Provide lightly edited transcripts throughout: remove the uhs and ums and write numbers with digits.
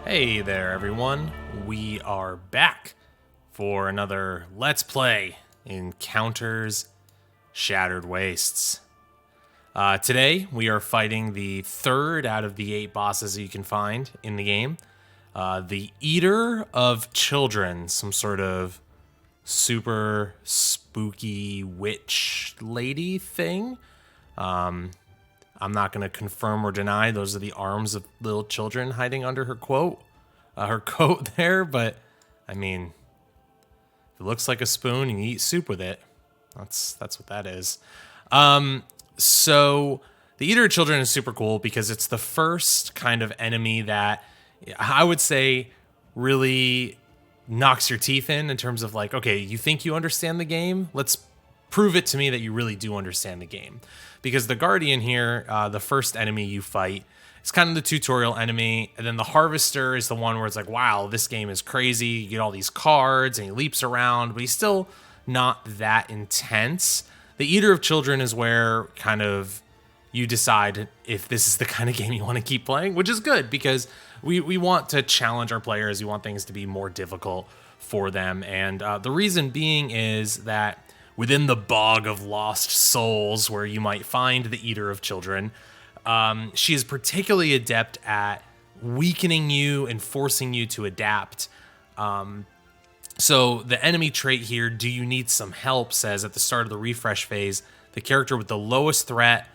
Hey there, everyone. We are back for another Let's Play Encounters Shattered Wastes. Today, we are fighting the third out of the 8 bosses you can find in the game. The Eater of Children, some sort of super spooky witch lady thing. I'm not going to confirm or deny those are the arms of little children hiding under her her coat there, but I mean, if it looks like a spoon and you eat soup with it, that's what that is. So the Eater of Children is super cool because it's the first kind of enemy that I would say really knocks your teeth in terms of like, okay, you think you understand the game? Let's prove it to me that you really do understand the game. Because the Guardian here, the first enemy you fight, is kind of the tutorial enemy, and then the Harvester is the one where it's like, wow, this game is crazy. You get all these cards, and he leaps around, but he's still not that intense. The Eater of Children is where kind of you decide if this is the kind of game you want to keep playing, which is good because we want to challenge our players. We want things to be more difficult for them, and the reason being is that within the bog of lost souls where you might find the Eater of Children, she is particularly adept at weakening you and forcing you to adapt. So the enemy trait here, do you need some help, says at the start of the refresh phase, the character with the lowest threat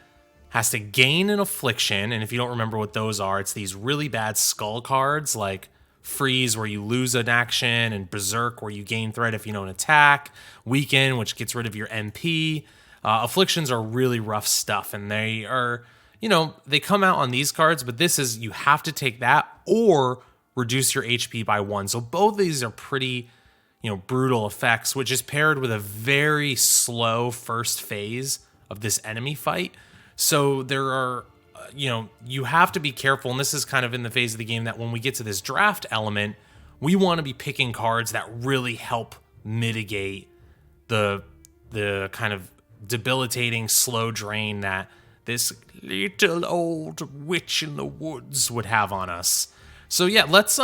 has to gain an affliction, and if you don't remember what those are, it's these really bad skull cards like Freeze, where you lose an action, and Berserk, where you gain threat if you don't attack, Weaken, which gets rid of your MP. Afflictions are really rough stuff, and they are, they come out on these cards, but this is, you have to take that or reduce your HP by 1. So both of these are pretty, brutal effects, which is paired with a very slow first phase of this enemy fight. So there are, you have to be careful, and this is kind of in the phase of the game that when we get to this draft element, we want to be picking cards that really help mitigate the kind of debilitating slow drain that this little old witch in the woods would have on us. So yeah, let's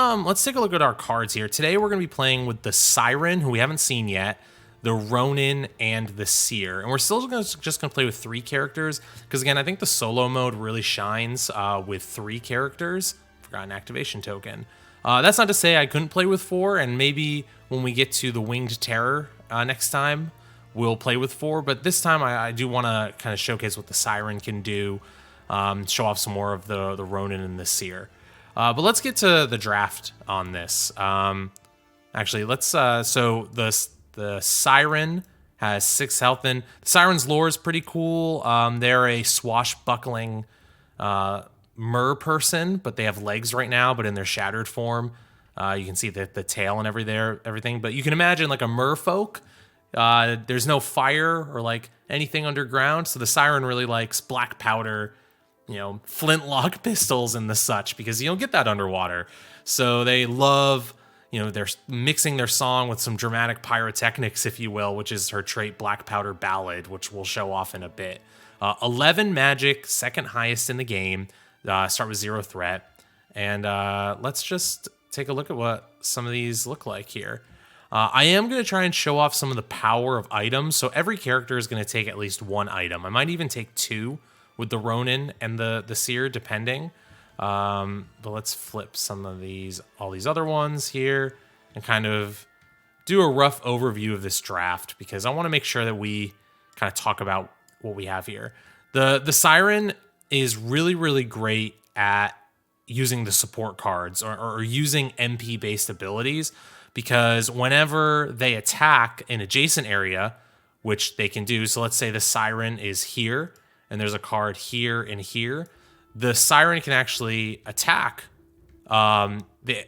take a look at our cards here. Today we're going to be playing with the Siren, who we haven't seen yet, the Ronin, and the Seer. And we're still just going to play with 3 characters, because again, I think the solo mode really shines with 3 characters. Forgot an activation token. That's not to say I couldn't play with 4, and maybe when we get to the Winged Terror next time, we'll play with 4. But this time I do want to kind of showcase what the Siren can do, show off some more of the Ronin and the Seer. But let's get to the draft on this. Actually, let's, so the Siren has 6 health, and the Siren's lore is pretty cool. They're a swashbuckling mer person, but they have legs right now, but in their shattered form. You can see the tail and everything. But you can imagine like a merfolk. There's no fire or like anything underground, so the Siren really likes black powder, flintlock pistols and the such, because you don't get that underwater. So they love, they're mixing their song with some dramatic pyrotechnics, if you will, which is her trait, Black Powder Ballad, which we'll show off in a bit. 11 magic, second highest in the game. Start with 0 threat. And let's just take a look at what some of these look like here. I am going to try and show off some of the power of items. So every character is going to take at least 1 item. I might even take 2 with the Ronin and the Seer, depending. But let's flip some of all these other ones here, and kind of do a rough overview of this draft, because I want to make sure that we kind of talk about what we have here. The Siren is really, really great at using the support cards or using MP-based abilities, because whenever they attack an adjacent area, which they can do, so let's say the Siren is here, and there's a card here and here, the Siren can actually attack the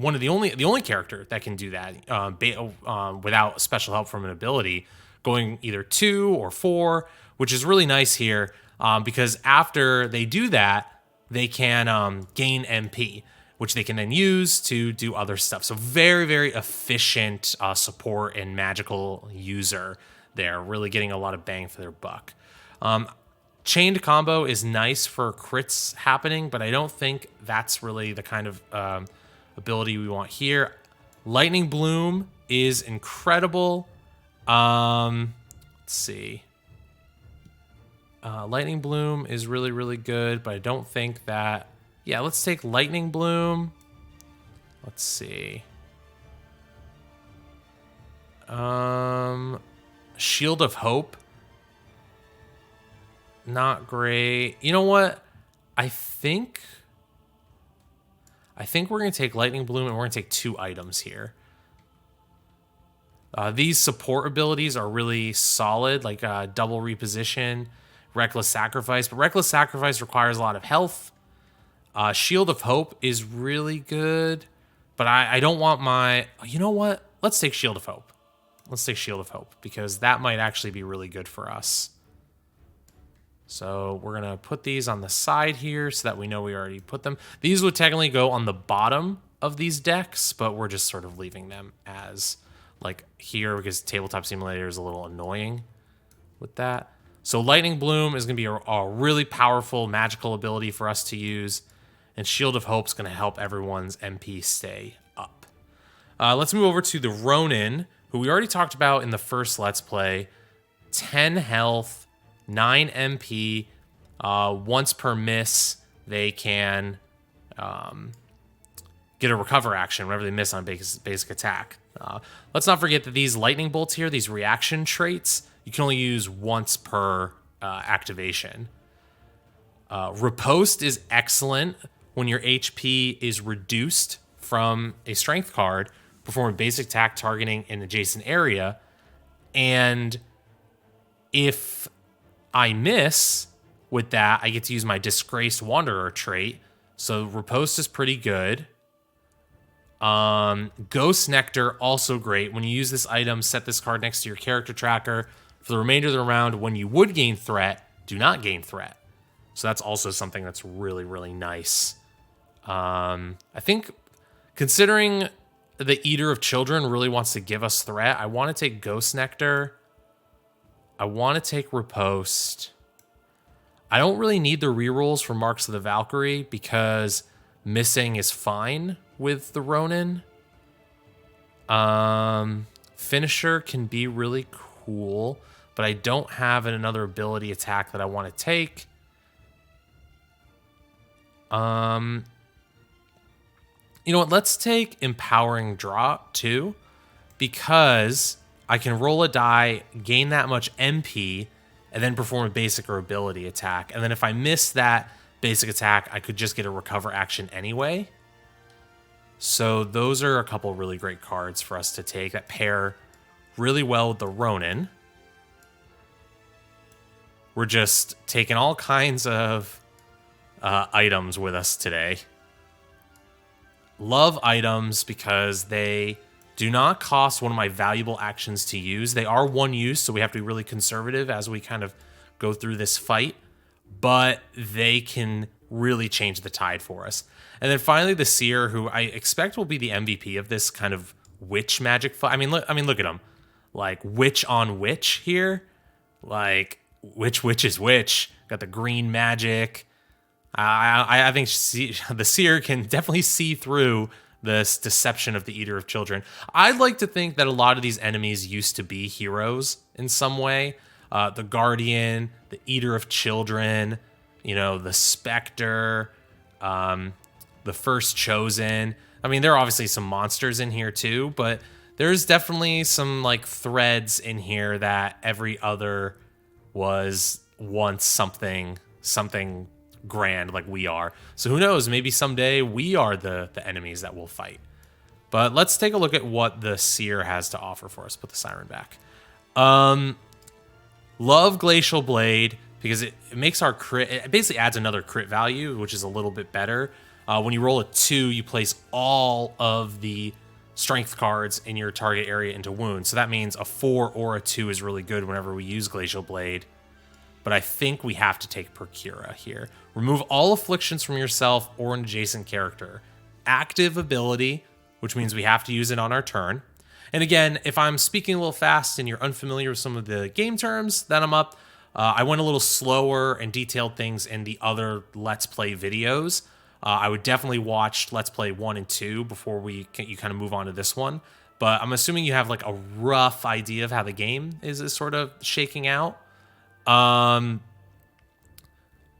only character that can do that without special help from an ability, going either 2 or 4, which is really nice here, because after they do that, they can gain MP, which they can then use to do other stuff. So very, very efficient support and magical user there, really getting a lot of bang for their buck. Chained combo is nice for crits happening, but I don't think that's really the kind of ability we want here. Lightning Bloom is incredible. Let's see. Lightning Bloom is really, really good, but I don't think that... Yeah, let's take Lightning Bloom. Let's see. Shield of Hope. Not great. You know what? I think we're going to take Lightning Bloom and we're going to take 2 items here. These support abilities are really solid, like double reposition, Reckless Sacrifice. But Reckless Sacrifice requires a lot of health. Shield of Hope is really good. But I don't want my... You know what? Let's take Shield of Hope. Let's take Shield of Hope, because that might actually be really good for us. So we're going to put these on the side here so that we know we already put them. These would technically go on the bottom of these decks, but we're just sort of leaving them as like here because Tabletop Simulator is a little annoying with that. So Lightning Bloom is going to be a really powerful magical ability for us to use, and Shield of Hope is going to help everyone's MP stay up. Let's move over to the Ronin, who we already talked about in the first Let's Play. 10 health, 9 MP. Once per miss, they can get a recover action whenever they miss on basic attack. Let's not forget that these lightning bolts here, these reaction traits, you can only use once per activation. Riposte is excellent when your HP is reduced from a strength card. Perform a basic attack targeting an adjacent area. And if I miss with that, I get to use my Disgraced Wanderer trait. So Riposte is pretty good. Ghost Nectar, also great. When you use this item, set this card next to your character tracker. For the remainder of the round, when you would gain threat, do not gain threat. So that's also something that's really, really nice. I think considering the Eater of Children really wants to give us threat, I want to take Ghost Nectar. I want to take Riposte. I don't really need the rerolls for Marks of the Valkyrie because missing is fine with the Ronin. Finisher can be really cool, but I don't have another ability attack that I want to take. You know what? Let's take Empowering Drop too, because I can roll a die, gain that much MP, and then perform a basic or ability attack. And then if I miss that basic attack, I could just get a recover action anyway. So those are a couple really great cards for us to take that pair really well with the Ronin. We're just taking all kinds of items with us today. Love items because they do not cost one of my valuable actions to use. They are one use, so we have to be really conservative as we kind of go through this fight, but they can really change the tide for us. And then finally, the Seer, who I expect will be the MVP of this kind of witch magic fight. I mean, look at him. Like, witch on witch here. Like, which is which. Got the green magic. I think the Seer can definitely see through this deception of the Eater of Children. I'd like to think that a lot of these enemies used to be heroes in some way. The Guardian, the Eater of Children, you know, the Spectre, the First Chosen. I mean, there are obviously some monsters in here too, but there's definitely some like threads in here that every other was once something grand like we are. So who knows, maybe someday we are the enemies that we'll fight. But let's take a look at what the Seer has to offer for us. Put the Siren back. Love Glacial Blade because it makes our crit, it basically adds another crit value, which is a little bit better. When you roll a 2, you place all of the strength cards in your target area into wounds. So that means a 4 or a 2 is really good whenever we use Glacial Blade. But I think we have to take Procura here. Remove all afflictions from yourself or an adjacent character. Active ability, which means we have to use it on our turn. And again, if I'm speaking a little fast and you're unfamiliar with some of the game terms that I'm up, I went a little slower and detailed things in the other Let's Play videos. I would definitely watch Let's Play 1 and 2 before you kind of move on to this one. But I'm assuming you have like a rough idea of how the game is sort of shaking out.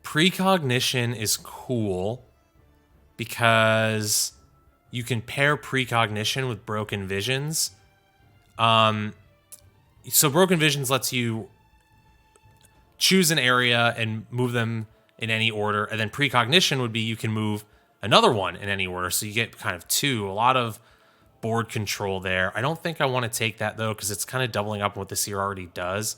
Precognition is cool because you can pair precognition with broken visions. So broken visions lets you choose an area and move them in any order, and then precognition would be you can move another one in any order, so you get kind of two. A lot of board control there. I don't think I want to take that though, because it's kind of doubling up on what this here already does.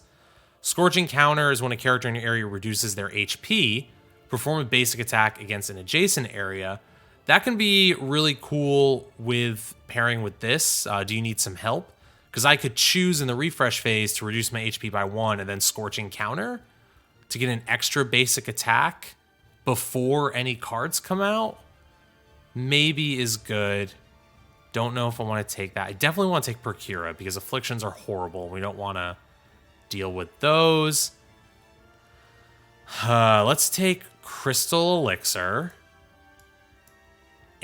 Scorching Counter is when a character in your area reduces their HP. Perform a basic attack against an adjacent area. That can be really cool with pairing with this. Do you need some help? Because I could choose in the refresh phase to reduce my HP by 1 and then Scorching Counter to get an extra basic attack before any cards come out. Maybe is good. Don't know if I want to take that. I definitely want to take Procura because afflictions are horrible. We don't want to deal with those. Let's take Crystal Elixir.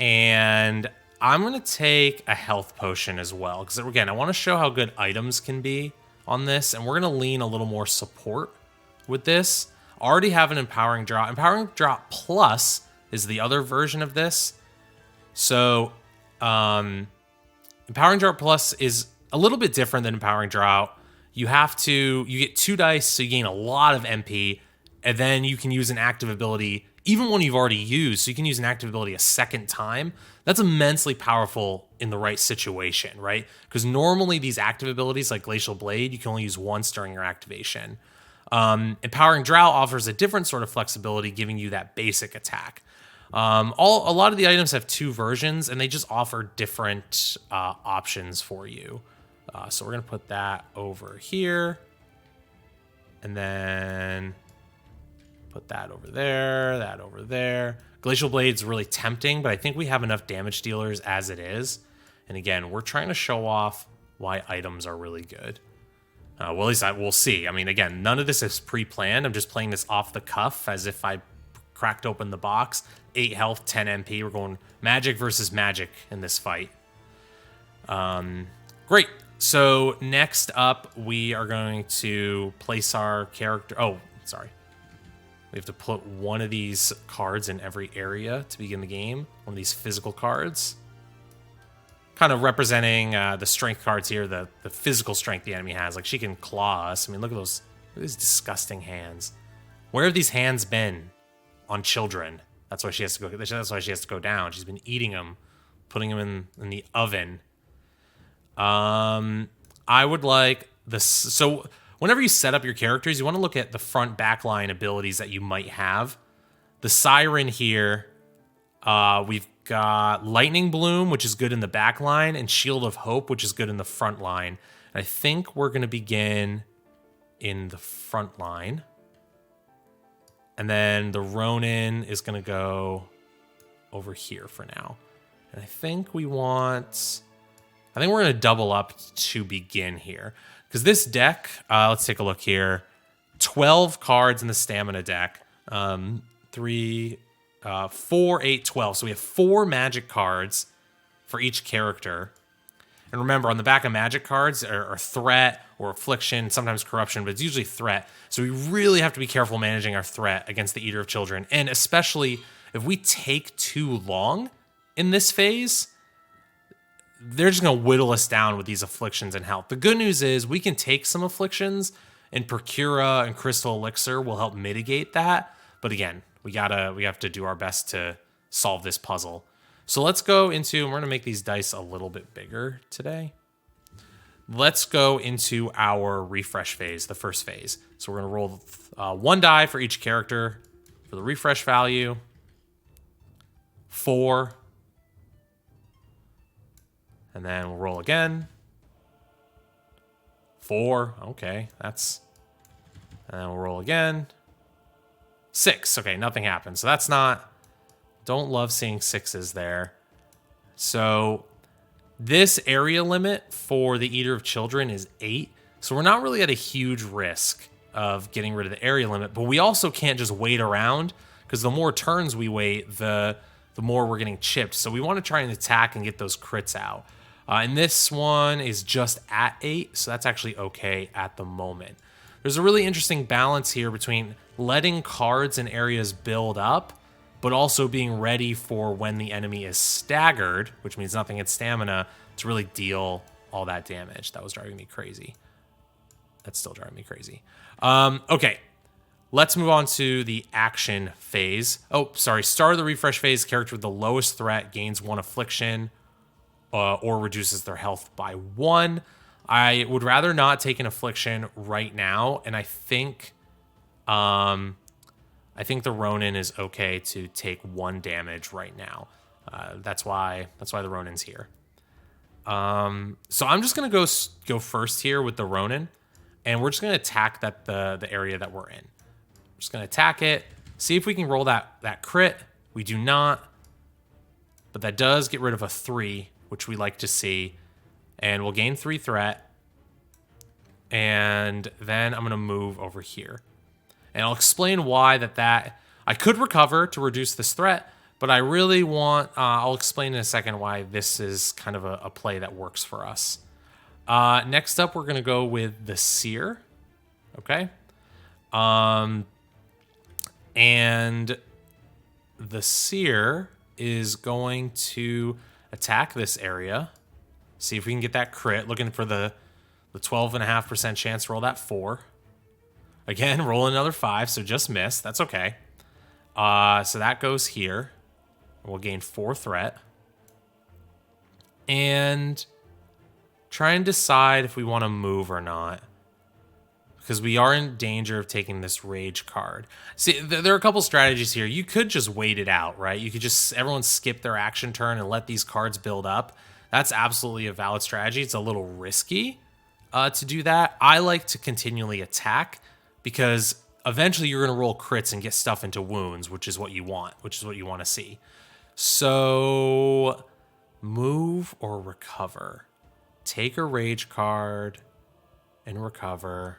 And I'm going to take a health potion as well. Because again, I want to show how good items can be on this. And we're going to lean a little more support with this. Already have an Empowering Drop. Empowering Drop Plus is the other version of this. So, Empowering Drop Plus is a little bit different than Empowering Drop. You get 2 dice, so you gain a lot of MP, and then you can use an active ability, even one you've already used, so you can use an active ability a second time. That's immensely powerful in the right situation, right? Because normally these active abilities, like Glacial Blade, you can only use once during your activation. Empowering Drow offers a different sort of flexibility, giving you that basic attack. A lot of the items have 2 versions, and they just offer different options for you. So we're going to put that over here. And then put that over there, that over there. Glacial Blade's really tempting, but I think we have enough damage dealers as it is. And again, we're trying to show off why items are really good. Well, at least we'll see. I mean, again, none of this is pre-planned. I'm just playing this off the cuff as if I cracked open the box. 8 health, 10 MP. We're going magic versus magic in this fight. Great. So next up, we are going to place our character. Oh, sorry. We have to put one of these cards in every area to begin the game. One of these physical cards. Kind of representing the strength cards here, the physical strength the enemy has. Like, she can claw us. I mean, look at those disgusting hands. Where have these hands been on children? That's why she has to go. That's why she has to go down. She's been eating them, putting them in the oven. I would like this. So whenever you set up your characters, you want to look at the front back line abilities that you might have. The Siren here, we've got Lightning Bloom, which is good in the back line, and Shield of Hope, which is good in the front line. And I think we're going to begin in the front line. And then the Ronin is going to go over here for now. And I think we're going to double up to begin here. Because this deck, let's take a look here. 12 cards in the stamina deck. 4, 8, 12. So we have 4 magic cards for each character. And remember, on the back of magic cards are threat or affliction, sometimes corruption, but it's usually threat. So we really have to be careful managing our threat against the Eater of Children. And especially if we take too long in this phase, they're just going to whittle us down with these afflictions and health. The good news is we can take some afflictions, and Procura and Crystal Elixir will help mitigate that. But again, we have to do our best to solve this puzzle. So let's go into, we're going to make these dice a little bit bigger today. Let's go into our refresh phase, the first phase. So we're going to roll 1 die for each character for the refresh value. 4. And then we'll roll again. 4. Okay, and then we'll roll again. 6. Okay, nothing happened. So that's not... Don't love seeing 6s there. So this area limit for the Eater of Children is 8. So we're not really at a huge risk of getting rid of the area limit. But we also can't just wait around, because the more turns we wait, the the more we're getting chipped. So we want to try and attack and get those crits out. And this one is just at 8, so that's actually okay at the moment. There's a really interesting balance here between letting cards and areas build up, but also being ready for when the enemy is staggered, which means nothing hits stamina, to really deal all that damage. That was driving me crazy. That's still driving me crazy. Okay, let's move on to the action phase. Oh, sorry, start of the refresh phase, character with the lowest threat gains 1 affliction, or reduces their health by 1. I would rather not take an affliction right now, and I think the Ronin is okay to take 1 damage right now. That's why the Ronin's here. So I'm just gonna go first here with the Ronin, and we're just gonna attack the area that we're in. We're just gonna attack it, see if we can roll that crit. We do not, but that does get rid of a 3. Which we like to see, and we'll gain 3 threat, and then I'm going to move over here. And I'll explain why that I could recover to reduce this threat, but I really want, I'll explain in a second why this is kind of a play that works for us. Next up, we're going to go with the Seer, okay? And the Seer is going to attack this area. See if we can get that crit. Looking for the 12.5% chance to roll that 4. Again, roll another 5, so just miss. That's okay. So that goes here. We'll gain 4 threat. And try and decide if we want to move or not, because we are in danger of taking this rage card. See, there are a couple strategies here. You could just wait it out, right? You could just, everyone skip their action turn and let these cards build up. That's absolutely a valid strategy. It's a little risky to do that. I like to continually attack, because eventually you're going to roll crits and get stuff into wounds, which is what you want, to see. So move or recover. Take a rage card and recover.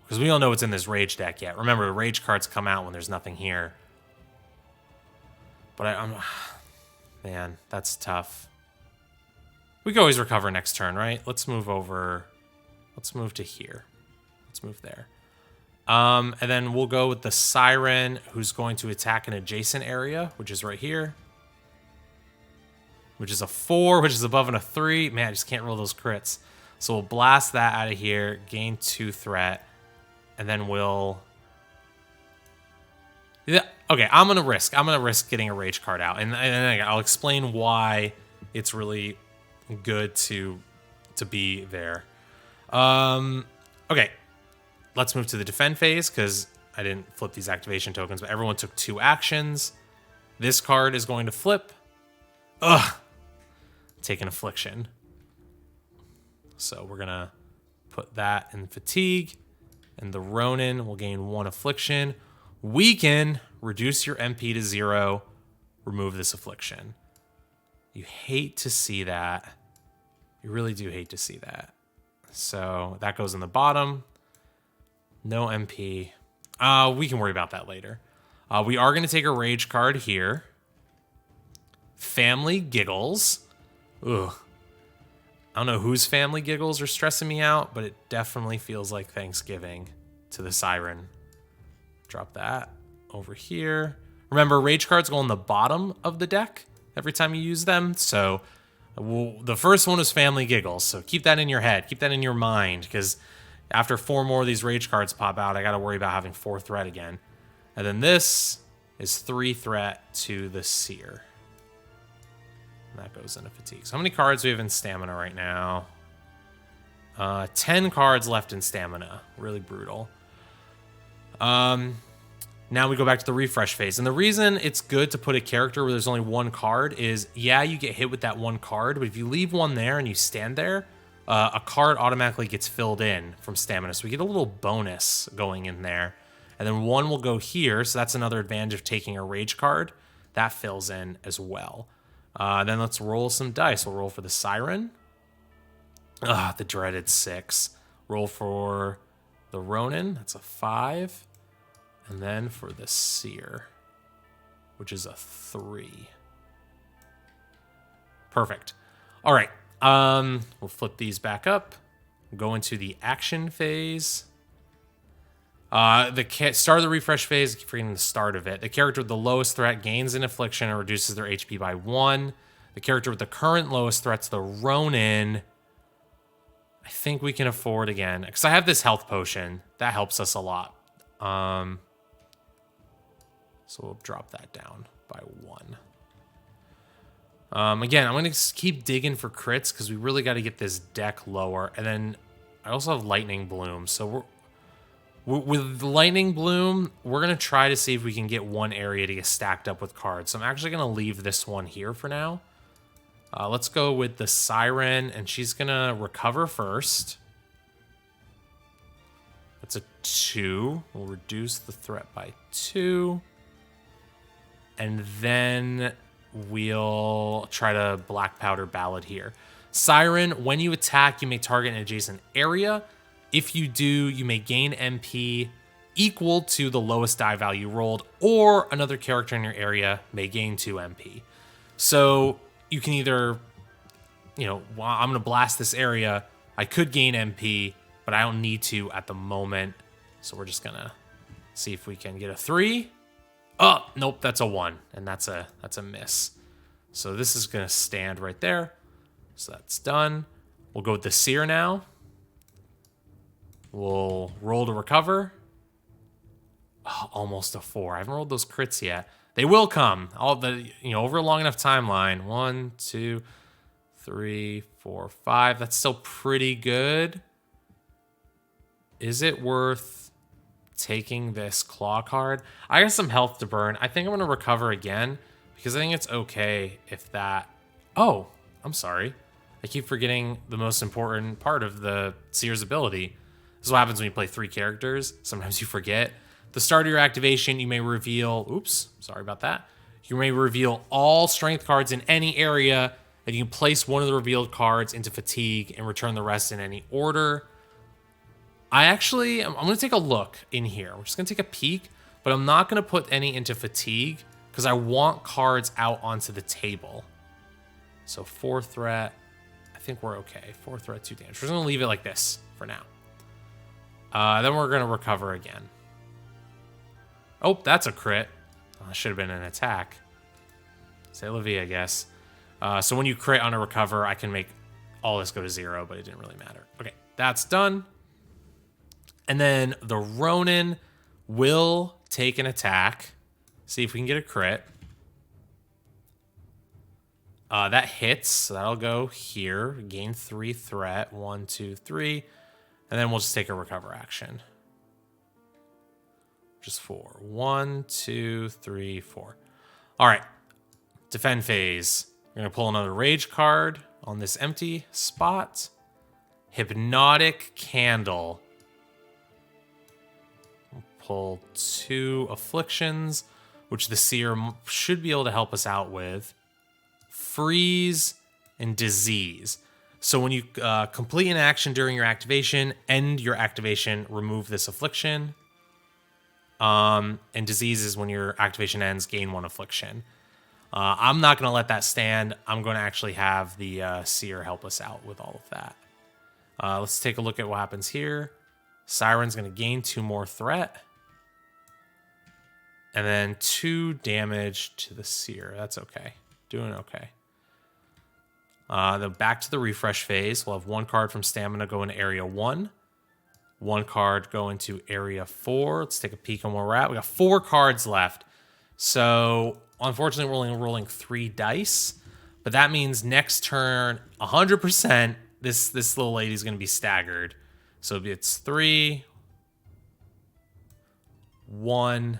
Because we don't know what's in this rage deck yet. Remember, rage cards come out when there's nothing here. But I'm... Man, that's tough. We can always recover next turn, right? Let's move over. Let's move to here. Let's move there. And then we'll go with the Siren, who's going to attack an adjacent area, which is right here. Which is a 4, which is above and a 3. Man, I just can't roll those crits. So we'll blast that out of here, gain 2 threat. And then we'll... Yeah, okay, I'm gonna risk getting a rage card out, and I'll explain why it's really good to be there. Okay, let's move to the defend phase, because I didn't flip these activation tokens, but everyone took 2 actions. This card is going to flip. Ugh! Take an affliction. So we're gonna put that in fatigue. And the Ronin will gain 1 affliction. Weaken, reduce your MP to 0, remove this affliction. You hate to see that. You really do hate to see that. So that goes in the bottom. No MP. We can worry about that later. We are going to take a rage card here. Family Giggles. Ugh. I don't know whose family giggles are stressing me out, but it definitely feels like Thanksgiving to the Siren. Drop that over here. Remember, rage cards go on the bottom of the deck every time you use them. So the first one is family giggles. So keep that in your head. Keep that in your mind, because after 4 more of these rage cards pop out, I got to worry about having 4 threat again. And then this is 3 threat to the Seer. That goes into fatigue. So how many cards do we have in stamina right now? 10 cards left in stamina. Really brutal. Now we go back to the refresh phase. And the reason it's good to put a character where there's only 1 card is, yeah, you get hit with that 1 card, but if you leave 1 there and you stand there, a card automatically gets filled in from stamina. So we get a little bonus going in there. And then 1 will go here. So that's another advantage of taking a rage card. That fills in as well. Then let's roll some dice. We'll roll for the Siren. The dreaded 6. Roll for the Ronin. That's a 5. And then for the Seer, which is a 3. Perfect. All right. We'll flip these back up. Go into the action phase. The start of the refresh phase, I keep forgetting the start of it. The character with the lowest threat gains an affliction and reduces their HP by 1. The character with the current lowest threat's the Ronin. I think we can afford again, because I have this health potion. That helps us a lot. So we'll drop that down by 1. Again, I'm going to keep digging for crits, because we really got to get this deck lower. And then I also have Lightning Bloom, so with Lightning Bloom, we're going to try to see if we can get one area to get stacked up with cards. So I'm actually going to leave this one here for now. Let's go with the Siren, and she's going to recover first. That's a 2. We'll reduce the threat by 2. And then we'll try to Black Powder Ballad here. Siren, when you attack, you may target an adjacent area. If you do, you may gain MP equal to the lowest die value rolled, or another character in your area may gain 2 MP. So you can either, I'm going to blast this area. I could gain MP, but I don't need to at the moment. So we're just going to see if we can get a 3. Oh, nope, that's a 1, and that's a miss. So this is going to stand right there. So that's done. We'll go with the Seer now. We'll roll to recover. Oh, almost a 4. I haven't rolled those crits yet. They will come. Over a long enough timeline. 1, 2, 3, 4, 5. That's still pretty good. Is it worth taking this claw card? I got some health to burn. I think I'm going to recover again, because I think it's okay if that... Oh, I'm sorry. I keep forgetting the most important part of the Seer's ability. This is what happens when you play 3 characters. Sometimes you forget. The start of your activation, you may reveal... Oops, sorry about that. You may reveal all strength cards in any area, and you can place one of the revealed cards into fatigue and return the rest in any order. I'm going to take a look in here. We're just going to take a peek, but I'm not going to put any into fatigue because I want cards out onto the table. So 4 threat. I think we're okay. 4 threat, 2 damage. We're just going to leave it like this for now. Then we're going to recover again. Oh, that's a crit. Oh, that should have been an attack. C'est la vie, I guess. So when you crit on a recover, I can make all this go to 0, but it didn't really matter. Okay, that's done. And then the Ronin will take an attack. See if we can get a crit. That hits, so that'll go here. Gain 3 threat. 1, 2, 3. And then we'll just take a recover action. Just 4. 1, 2, 3, 4. All right. Defend phase. We're going to pull another Rage card on this empty spot. Hypnotic Candle. We'll pull 2 Afflictions, which the Seer should be able to help us out with. Freeze and Disease. So when you complete an action during your activation, end your activation, remove this affliction. And Disease is when your activation ends, gain 1 affliction. I'm not going to let that stand. I'm going to actually have the Seer help us out with all of that. Let's take a look at what happens here. Siren's going to gain 2 more threat. And then 2 damage to the Seer. That's okay. Doing okay. Then back to the refresh phase. We'll have 1 card from Stamina go into Area 1. 1 card go into Area 4. Let's take a peek on where we're at. We got 4 cards left. So, unfortunately, we're only rolling 3 dice. But that means next turn, 100%, this little lady's going to be staggered. So it's 3, 1,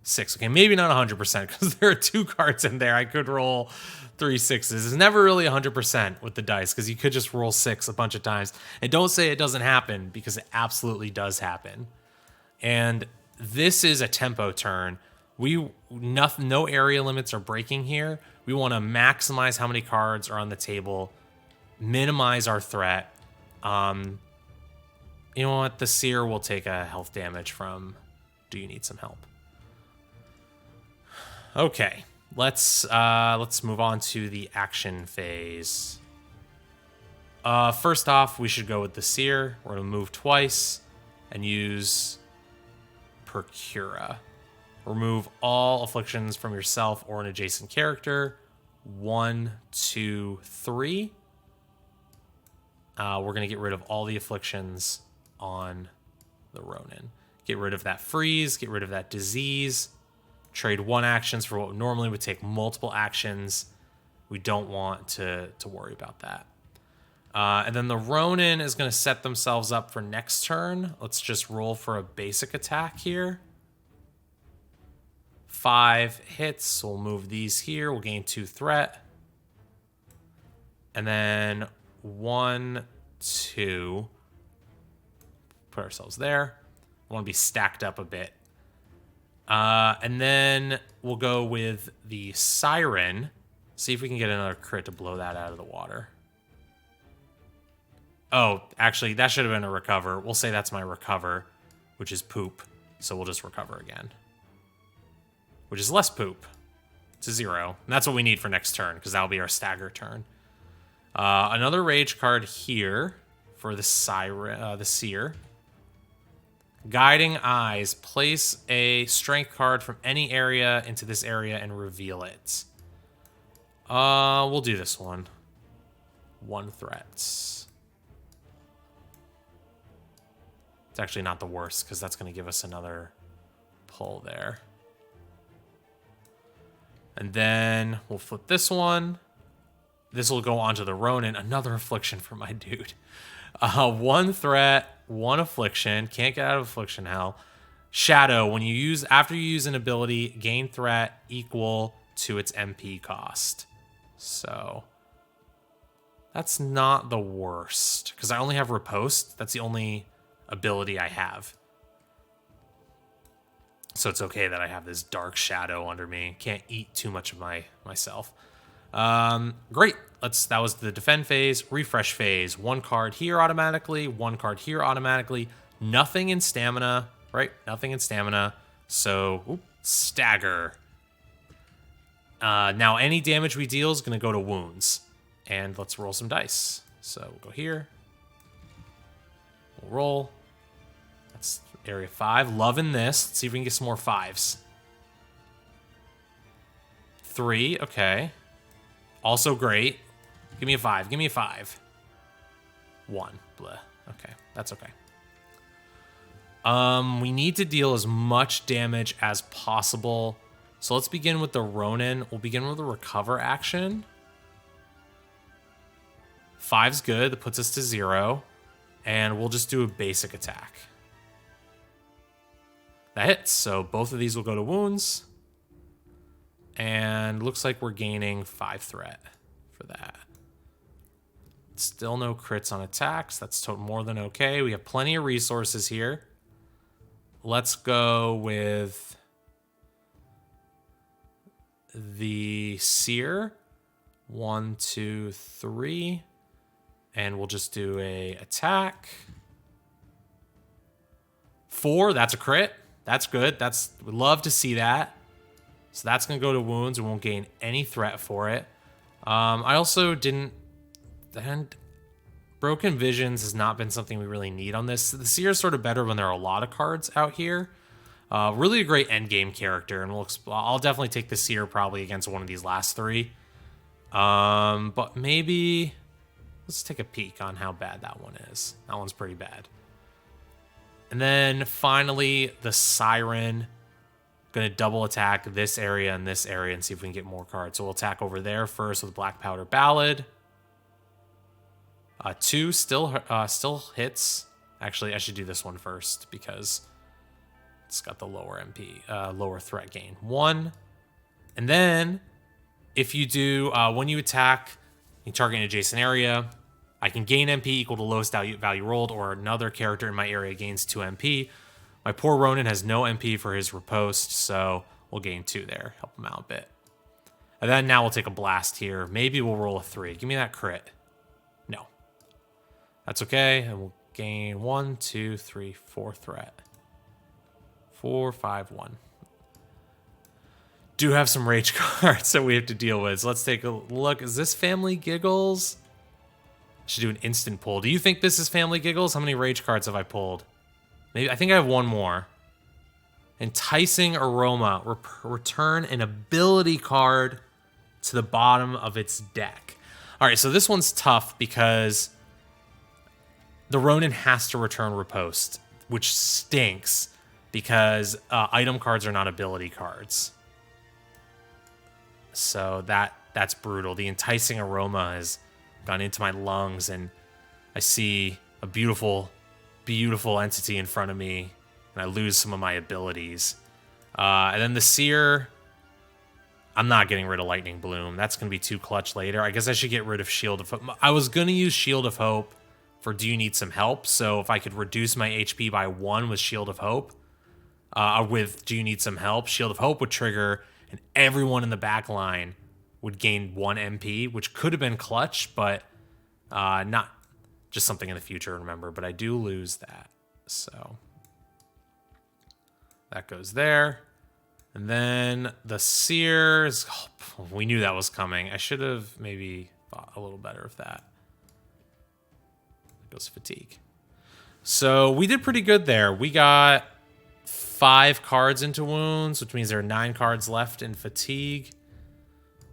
6. Okay, maybe not 100% because there are 2 cards in there. I could roll 3 6s. It's never really 100% with the dice because you could just roll 6 a bunch of times. And don't say it doesn't happen because it absolutely does happen. And this is a tempo turn. No area limits are breaking here. We want to maximize how many cards are on the table, minimize our threat. You know what? The Seer will take a health damage from Do You Need Some Help? Okay, let's move on to the action phase. First off, we should go with the Seer. We're gonna move twice and use Procura. Remove all afflictions from yourself or an adjacent character. 1, 2, 3. We're gonna get rid of all the afflictions on the Ronin. Get rid of that freeze, get rid of that disease. Trade 1 actions for what normally would take multiple actions. We don't want to worry about that. And then the Ronin is going to set themselves up for next turn. Let's just roll for a basic attack here. 5 hits. We'll move these here. We'll gain 2 threat. And then 1, 2. Put ourselves there. I want to be stacked up a bit. And then we'll go with the Siren. See if we can get another crit to blow that out of the water. Oh, actually, that should have been a recover. We'll say that's my recover, which is poop. So we'll just recover again. Which is less poop. To 0. And that's what we need for next turn, because that'll be our stagger turn. Another rage card here for the Siren, the Seer. Guiding Eyes. Place a strength card from any area into this area and reveal it. We'll do this one. 1 threat. It's actually not the worst, because that's going to give us another pull there. And then we'll flip this one. This will go onto the Ronin. Another affliction for my dude. 1 threat, 1 affliction. Can't get out of affliction hell. Shadow. After you use an ability, gain threat equal to its MP cost. So that's not the worst, because I only have Riposte. That's the only ability I have. So it's okay that I have this dark shadow under me. Can't eat too much of myself. Great. That was the defend phase. Refresh phase. 1 card here automatically. 1 card here automatically. Nothing in stamina, right? Nothing in stamina. So, stagger. Now any damage we deal is going to go to wounds. And let's roll some dice. So we'll go here. We'll roll. That's area 5. Loving this. Let's see if we can get some more 5s. 3. Okay. Also great. Give me a 5. Give me a 5. 1. Bleh. Okay. That's okay. We need to deal as much damage as possible. So let's begin with the Ronin. We'll begin with a recover action. 5's good. That puts us to 0. And we'll just do a basic attack. That hits. So both of these will go to wounds. And looks like we're gaining 5 threat for that. Still no crits on attacks. That's more than okay. We have plenty of resources here. Let's go with the Seer. 1, 2, 3. And we'll just do a attack. 4, that's a crit. That's good. We'd love to see that. So that's going to go to wounds. We won't gain any threat for it. I also didn't... And Broken Visions has not been something we really need on this. The Seer is sort of better when there are a lot of cards out here. Really a great endgame character. And I'll definitely take the Seer probably against one of these last 3. But maybe... Let's take a peek on how bad that one is. That one's pretty bad. And then finally, the Siren. Going to double attack this area and this area and see if we can get more cards. So we'll attack over there first with Black Powder Ballad. 2 still hits. Actually, I should do this one first because it's got the lower MP, lower threat gain. 1. And then if you do, when you attack, you target an adjacent area. I can gain MP equal to lowest value rolled, or another character in my area gains 2 MP. My poor Ronin has no MP for his riposte, so we'll gain 2 there. Help him out a bit. And then now we'll take a blast here. Maybe we'll roll a 3. Give me that crit. No. That's okay. And we'll gain 1, 2, 3, 4 threat. 4, 5, 1. do have some rage cards that we have to deal with. So let's take a look. Is this Family Giggles? I should do an instant pull. Do you think this is Family Giggles? How many rage cards have I pulled? Maybe I think I have one more. Enticing Aroma. Return an ability card to the bottom of its deck. All right, so this one's tough because the Ronin has to return Riposte, which stinks because item cards are not ability cards. So that's brutal. The Enticing Aroma has gone into my lungs, and I see a beautiful, beautiful entity in front of me, and I lose some of my abilities. And then the Seer, I'm not getting rid of Lightning Bloom. That's going to be too clutch later. I guess I should get rid of Shield of Hope. I was going to use Shield of Hope for Do You Need Some Help? So if I could reduce my HP by 1 with Shield of Hope, with Do You Need Some Help, Shield of Hope would trigger, and everyone in the back line would gain 1 MP, which could have been clutch, but not just something in the future, remember. But I do lose that. So that goes there. And then the Sears, we knew that was coming. I should have maybe thought a little better of that. Goes Fatigue. So we did pretty good there. We got 5 cards into Wounds, which means there are 9 cards left in Fatigue.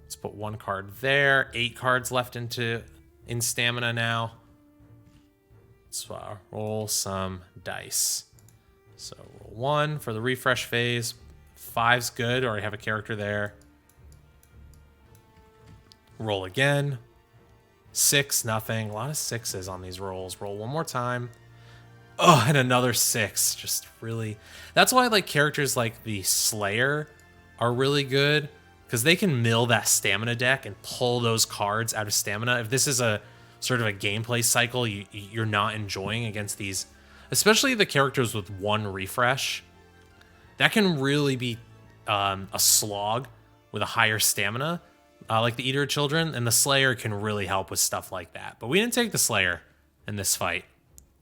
Let's put 1 card there. 8 cards left in Stamina now. Let's roll some dice. So roll 1 for the refresh phase. 5's good, already have a character there. Roll again. 6, nothing. A lot of 6s on these rolls. Roll 1 more time. Oh, and another 6. Just really... That's why I like characters like the Slayer are really good, because they can mill that stamina deck and pull those cards out of stamina. If this is a sort of a gameplay cycle you're not enjoying against these, especially the characters with 1 refresh, that can really be a slog with a higher stamina. Like the Eater of Children, and the Slayer can really help with stuff like that. But we didn't take the Slayer in this fight.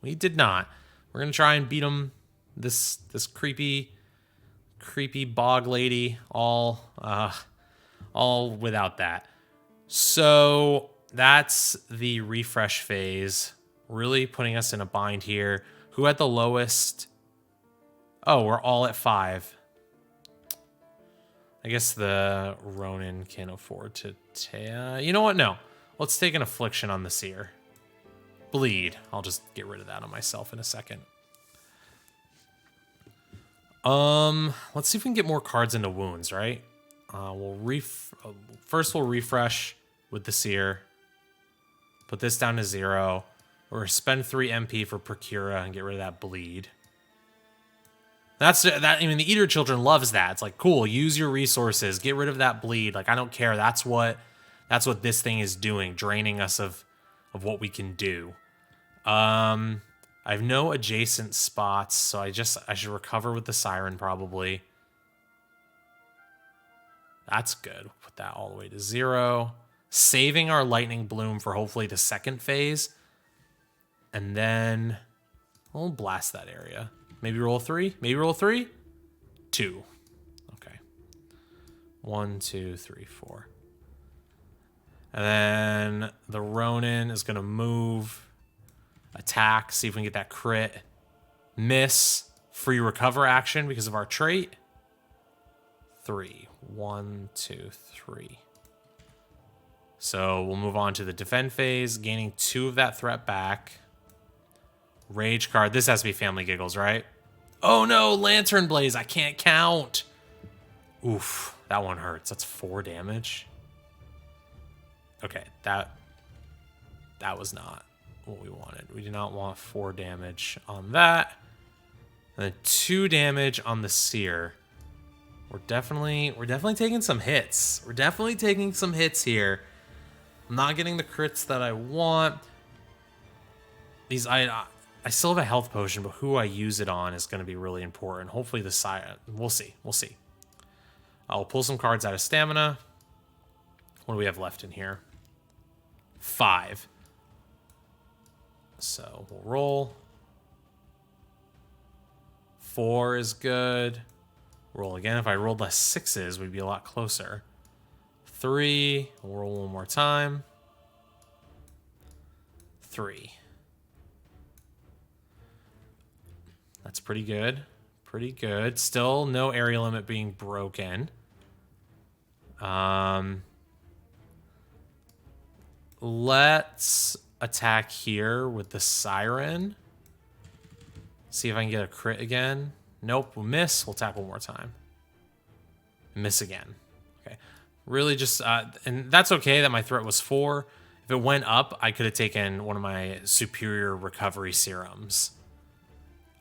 We did not. We're gonna try and beat him. This creepy bog lady, all without that. So that's the refresh phase, really putting us in a bind here. Who had the lowest? Oh, we're all at 5. I guess the Ronin can afford to you know what? No. Let's take an Affliction on the Seer. Bleed. I'll just get rid of that on myself in a second. Let's see if we can get more cards into Wounds, right? First we'll refresh with the Seer. Put this down to 0. Or spend 3 MP for Procura and get rid of that Bleed. I mean, the Eater Children loves that. It's like, cool, use your resources, get rid of that Bleed. Like, I don't care. That's what this thing is doing, draining us of what we can do. I have no adjacent spots, so I should recover with the Siren probably. That's good. Put that all the way to 0. Saving our Lightning Bloom for hopefully the second phase. And then we'll blast that area. Maybe roll 3? Maybe roll 3? 2. Okay. 1, 2, 3, 4. And then the Ronin is going to move, attack, see if we can get that crit. Miss, free recover action because of our trait. 3. 1, 2, 3. So we'll move on to the defend phase, gaining 2 of that threat back. Rage card. This has to be Family Giggles, right? Oh no, Lantern Blaze. I can't count. Oof, that one hurts. That's 4 damage. Okay, that was not what we wanted. We did not want 4 damage on that. And then 2 damage on the Seer. We're definitely taking some hits. We're definitely taking some hits here. I'm not getting the crits that I want. These I still have a health potion, but who I use it on is going to be really important. Hopefully the Siren. We'll see. We'll see. I'll pull some cards out of stamina. What do we have left in here? 5. So we'll roll. 4 is good. Roll again. If I rolled less 6s, we'd be a lot closer. 3. We'll roll one more time. 3. That's pretty good. Pretty good. Still no area limit being broken. Let's attack here with the Siren. See if I can get a crit again. Nope, we'll miss. We'll attack one more time. Miss again. Okay. Really just, and that's okay that my threat was 4. If it went up, I could have taken one of my superior recovery serums.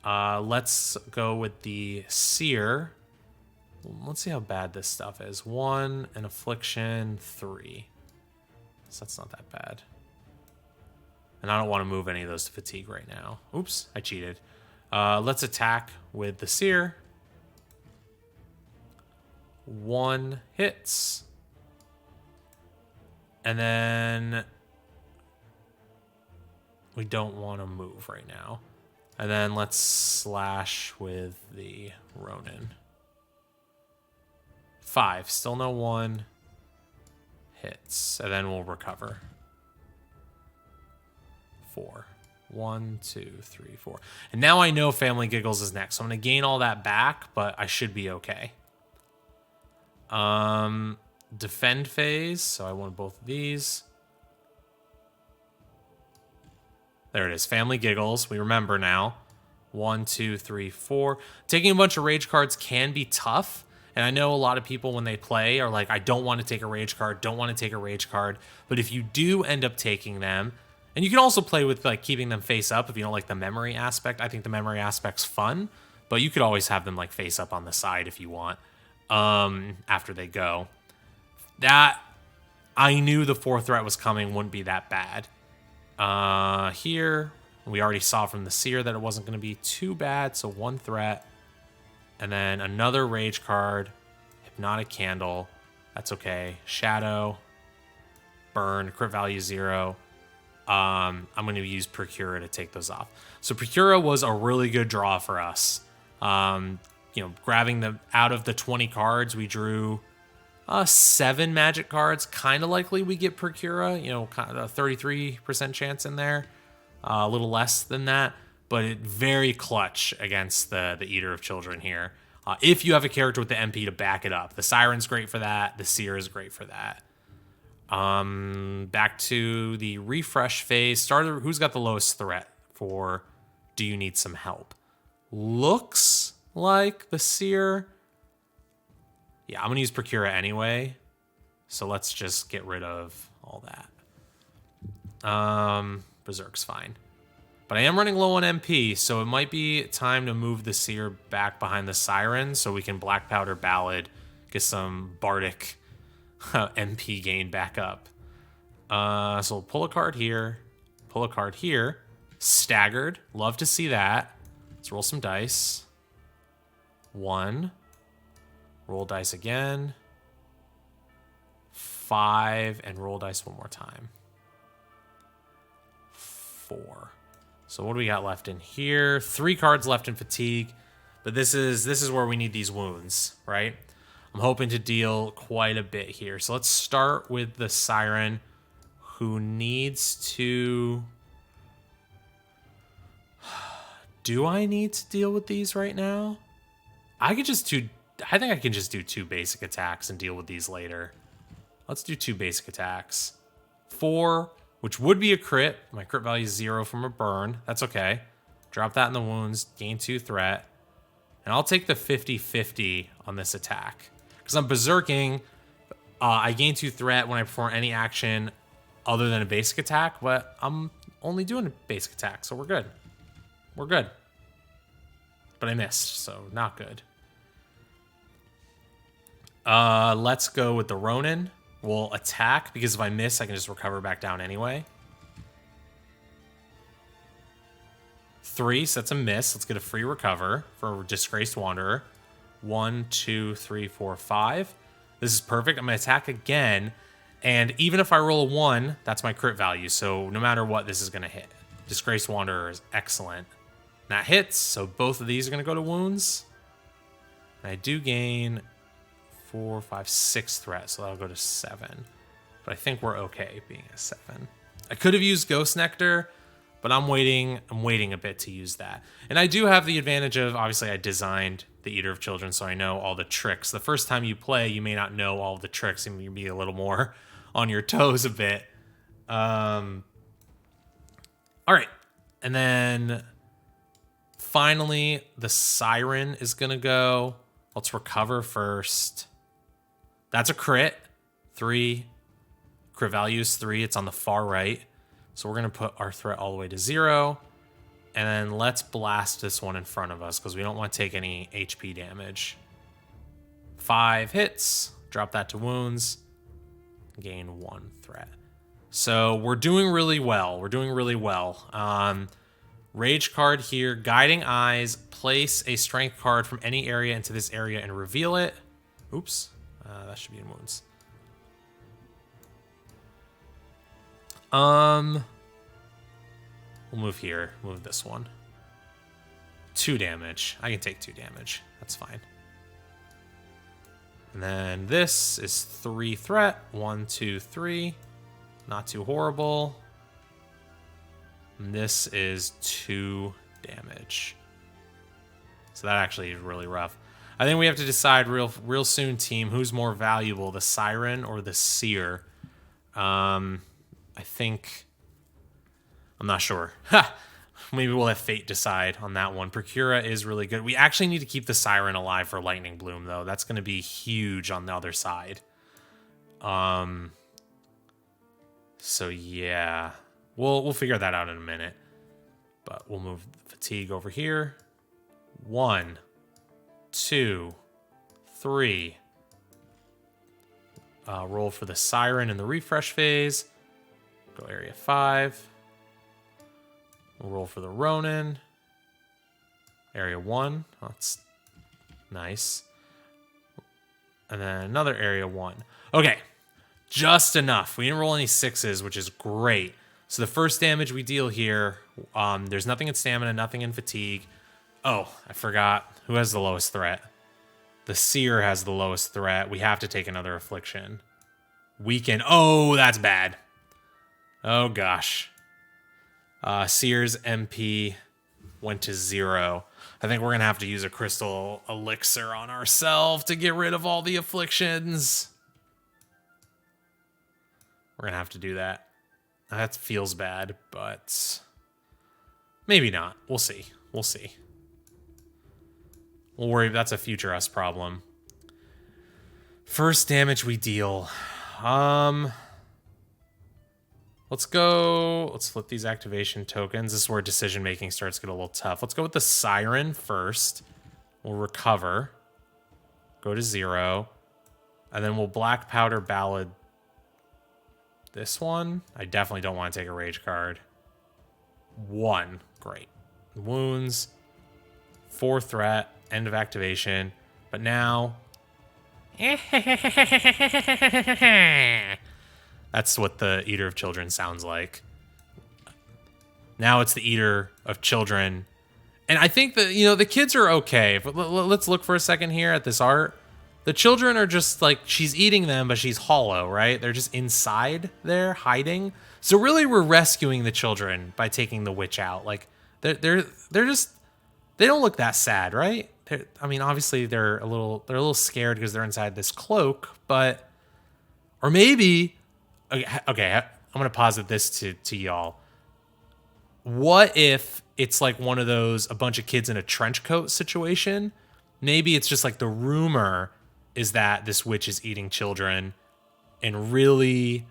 Let's go with the Seer. Let's see how bad this stuff is. 1, an affliction, 3. So that's not that bad. And I don't want to move any of those to fatigue right now. Oops, I cheated. Let's attack with the Seer. 1 hits. And then we don't want to move right now. And then let's slash with the Ronin. 5, still no 1 hits. And then we'll recover. 4. 1, 2, 3, 4. And now I know Family Giggles is next. So I'm going to gain all that back, but I should be okay. Defend phase. So I want both of these. There it is. Family Giggles. We remember now. 1, 2, 3, 4. Taking a bunch of rage cards can be tough. And I know a lot of people when they play are like, I don't want to take a rage card, don't want to take a rage card. But if you do end up taking them, and you can also play with like keeping them face up if you don't like the memory aspect. I think the memory aspect's fun, but you could always have them like face up on the side if you want after they go. That, I knew the 4th threat was coming, wouldn't be that bad. Here, we already saw from the Seer that it wasn't going to be too bad, so 1 threat. And then another rage card, Hypnotic Candle, that's okay. Shadow, Burn, crit value 0. I'm going to use Procura to take those off. So Procura was a really good draw for us. Grabbing them out of the 20 cards, we drew 7 magic cards. Kind of likely we get Procura, kind of a 33% chance in there. A little less than that, but it very clutch against the Eater of Children here. If you have a character with the MP to back it up. The Siren's great for that. The Seer is great for that. Back to the refresh phase. Starter, who's got the lowest threat for do you need some help? Looks like the Seer. Yeah, I'm going to use Procura anyway. So let's just get rid of all that. Berserk's fine. But I am running low on MP, so it might be time to move the Seer back behind the Siren so we can Black Powder Ballad, get some Bardic MP gain back up. So we'll pull a card here, pull a card here. Staggered, love to see that. Let's roll some dice. 1. Roll dice again. 5, and roll dice one more time. 4. So what do we got left in here? 3 cards left in fatigue, but this is where we need these wounds, right? I'm hoping to deal quite a bit here. So let's start with the Siren, who needs to... Do I need to deal with these right now? I think I can just do 2 basic attacks and deal with these later. Let's do 2 basic attacks. 4, which would be a crit. My crit value is 0 from a burn. That's okay. Drop that in the wounds, gain 2 threat. And I'll take the 50-50 on this attack. Because I'm berserking, I gain 2 threat when I perform any action other than a basic attack, but I'm only doing a basic attack, so we're good. We're good. But I missed, so not good. Let's go with the Ronin. We'll attack, because if I miss, I can just recover back down anyway. 3, so that's a miss. Let's get a free recover for Disgraced Wanderer. 1, 2, 3, 4, 5. This is perfect. I'm going to attack again. And even if I roll a 1, that's my crit value. So no matter what, this is going to hit. Disgraced Wanderer is excellent. That hits. So both of these are going to go to wounds. And I do gain 4, 5, 6 threat, so that'll go to 7. But I think we're okay being a 7. I could have used Ghost Nectar, but I'm waiting a bit to use that. And I do have the advantage of, obviously I designed the Eater of Children, so I know all the tricks. The first time you play, you may not know all the tricks, and you be a little more on your toes a bit. All right. And then finally, the Siren is going to go. Let's recover first. That's a crit. 3. Crit value is 3. It's on the far right. So we're going to put our threat all the way to 0. And then let's blast this one in front of us because we don't want to take any HP damage. 5 hits. Drop that to wounds. Gain 1 threat. So we're doing really well. We're doing really well. Rage card here. Guiding Eyes. Place a strength card from any area into this area and reveal it. Oops. That should be in wounds. We'll move here. Move this one. 2 damage. I can take 2 damage. That's fine. And then this is 3 threat. 1, 2, 3. Not too horrible. And this is 2 damage. So that actually is really rough. I think we have to decide real soon, team, who's more valuable, the Siren or the Seer. I think... I'm not sure. Maybe we'll have fate decide on that one. Procura is really good. We actually need to keep the Siren alive for Lightning Bloom, though. That's going to be huge on the other side. So, yeah. We'll figure that out in a minute. But we'll move Fatigue over here. 1, 2, 3. Roll for the Siren in the refresh phase. Go area 5. We'll roll for the Ronin. Area 1. That's nice. And then another area 1. Okay. Just enough. We didn't roll any 6s, which is great. So the first damage we deal here, there's nothing in stamina, nothing in fatigue. Oh, I forgot. Who has the lowest threat? The Seer has the lowest threat. We have to take another affliction. Weaken. Oh, that's bad. Oh, gosh. Seer's MP went to 0. I think we're going to have to use a crystal elixir on ourselves to get rid of all the afflictions. We're going to have to do that. That feels bad, but maybe not. We'll see. We'll see. We'll worry. That's a future us problem. First damage we deal. Let's go. Let's flip these activation tokens. This is where decision making starts to get a little tough. Let's go with the Siren first. We'll recover. Go to 0. And then we'll Black Powder Ballad this one. I definitely don't want to take a rage card. 1. Great. Wounds. 4 threat. End of activation. But now... That's what the Eater of Children sounds like. Now it's the Eater of Children. And I think that, the kids are okay. But let's look for a second here at this art. The children are just like, she's eating them, but she's hollow, right? They're just inside there, hiding. So really, we're rescuing the children by taking the witch out. Like, they're just, they don't look that sad, right? Obviously they're a little scared because they're inside this cloak, but, or maybe... Okay, I'm going to posit this to y'all. What if it's like one of those, a bunch of kids in a trench coat situation? Maybe it's just like the rumor is that this witch is eating children, and really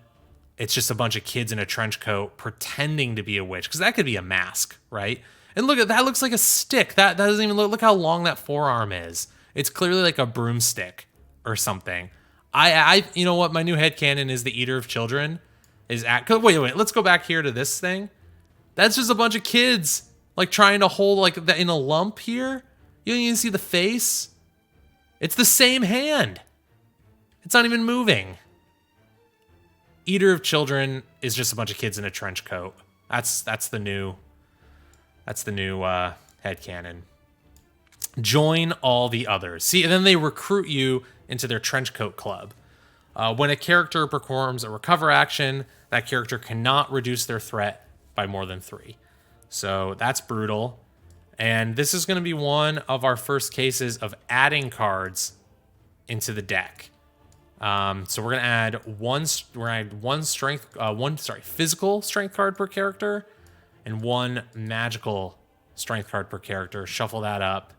it's just a bunch of kids in a trench coat pretending to be a witch, because that could be a mask, right? And look at that, looks like a stick. That doesn't even look how long that forearm is. It's clearly like a broomstick or something. You know what? My new headcanon is the Eater of Children is at. Wait. Let's go back here to this thing. That's just a bunch of kids like trying to hold like that in a lump here. You don't even see the face. It's the same hand. It's not even moving. Eater of Children is just a bunch of kids in a trench coat. That's the new headcanon. Join all the others. See, and then they recruit you into their trenchcoat club. When a character performs a recover action, that character cannot reduce their threat by more than 3. So that's brutal. And this is going to be one of our first cases of adding cards into the deck. So we're going to add one physical strength card per character and one magical strength card per character. Shuffle that up.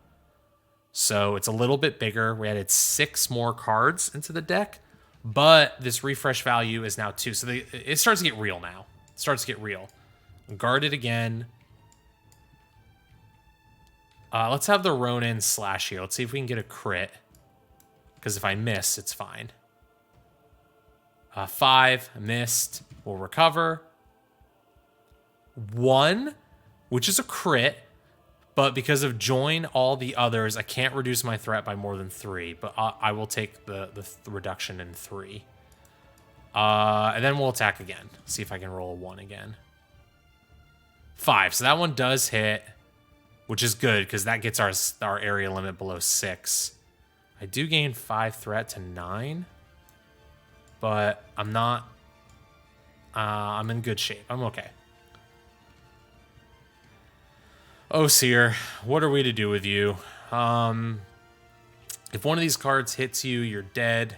So it's a little bit bigger. We added 6 more cards into the deck, but this refresh value is now 2. So it starts to get real now. It starts to get real. Guard it again. Let's have the Ronin slash here. Let's see if we can get a crit. Because if I miss, it's fine. 5, missed. We'll recover. 1, which is a crit. But because of join all the others, I can't reduce my threat by more than 3. But I will take the reduction in 3. And then we'll attack again. See if I can roll a 1 again. 5. So that one does hit, which is good because that gets our area limit below 6. I do gain 5 threat to 9. But I'm not... I'm in good shape. I'm okay. Oh, Seer, what are we to do with you? If one of these cards hits you, you're dead.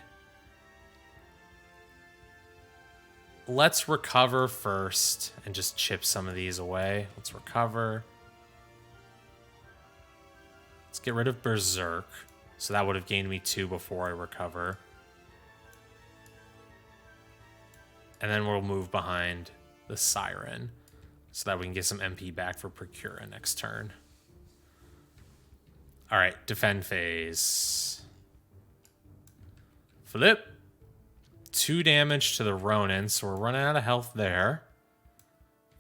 Let's recover first and just chip some of these away. Let's recover. Let's get rid of Berserk. So that would have gained me 2 before I recover. And then we'll move behind the Siren so that we can get some MP back for Procura next turn. All right, defend phase. Flip. 2 damage to the Ronin, so we're running out of health there.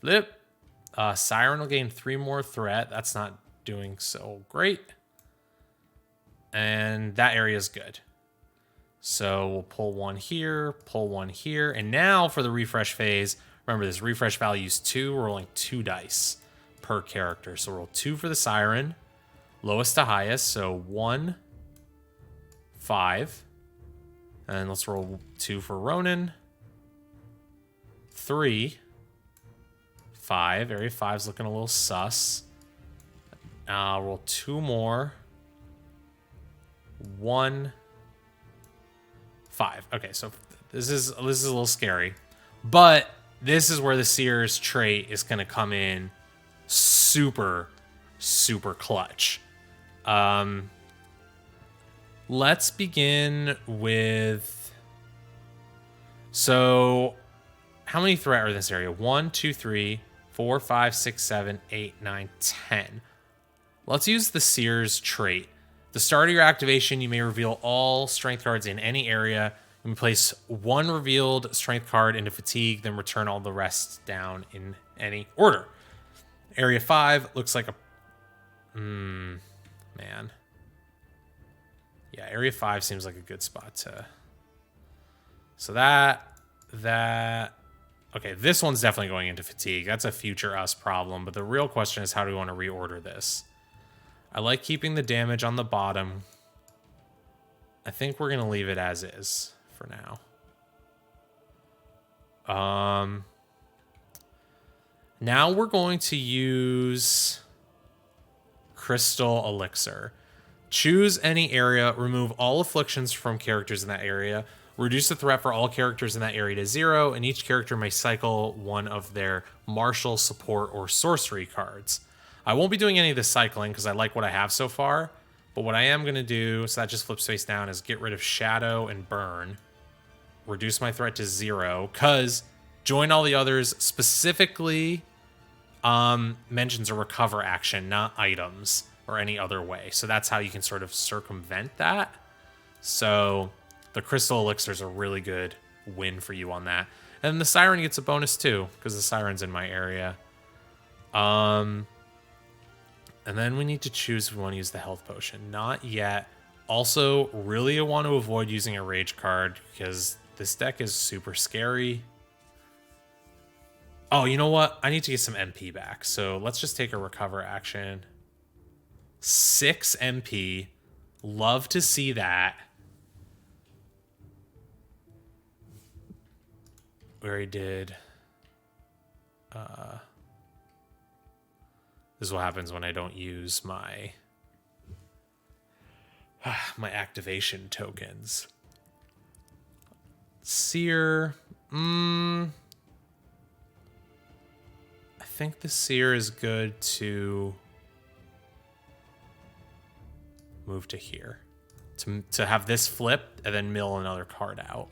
Flip. Siren will gain 3 more threat. That's not doing so great. And that area is good. So we'll pull 1 here, pull 1 here. And now for the refresh phase, remember this refresh value is 2, we're rolling 2 dice per character. So roll 2 for the Siren, lowest to highest. So 1, 5. And let's roll 2 for Ronin. 3, 5. Area 5's looking a little sus. Roll 2 more. 1, 5. Okay, so this is a little scary, but this is where the Seer's trait is going to come in super, super clutch. Let's begin with... So, how many threat are in this area? 1, 2, 3, 4, 5, 6, 7, 8, 9, 10. Let's use the Seer's trait. At the start of your activation, you may reveal all strength cards in any area. You may place 1 revealed strength card into fatigue, then return all the rest down in any order. Area 5 looks like a... man. Yeah, Area 5 seems like a good spot to... So that... Okay, this one's definitely going into fatigue. That's a future us problem, but the real question is how do we want to reorder this? I like keeping the damage on the bottom. I think we're going to leave it as is for now. Now we're going to use Crystal Elixir. Choose any area, remove all afflictions from characters in that area, reduce the threat for all characters in that area to 0, and each character may cycle one of their martial, support, or sorcery cards. I won't be doing any of the cycling because I like what I have so far, but what I am going to do, so that just flips face down, is get rid of Shadow and Burn, reduce my threat to 0, because join all the others specifically mentions a recover action, not items or any other way. So that's how you can sort of circumvent that. So the Crystal Elixir is a really good win for you on that. And the Siren gets a bonus too, because the Siren's in my area. And then we need to choose if we want to use the health potion. Not yet. Also, really want to avoid using a rage card because this deck is super scary. Oh, you know what? I need to get some MP back. So let's just take a recover action. 6 MP. Love to see that. We already did. This is what happens when I don't use my my activation tokens. Seer. I think the Seer is good to move to here. To have this flip and then mill another card out.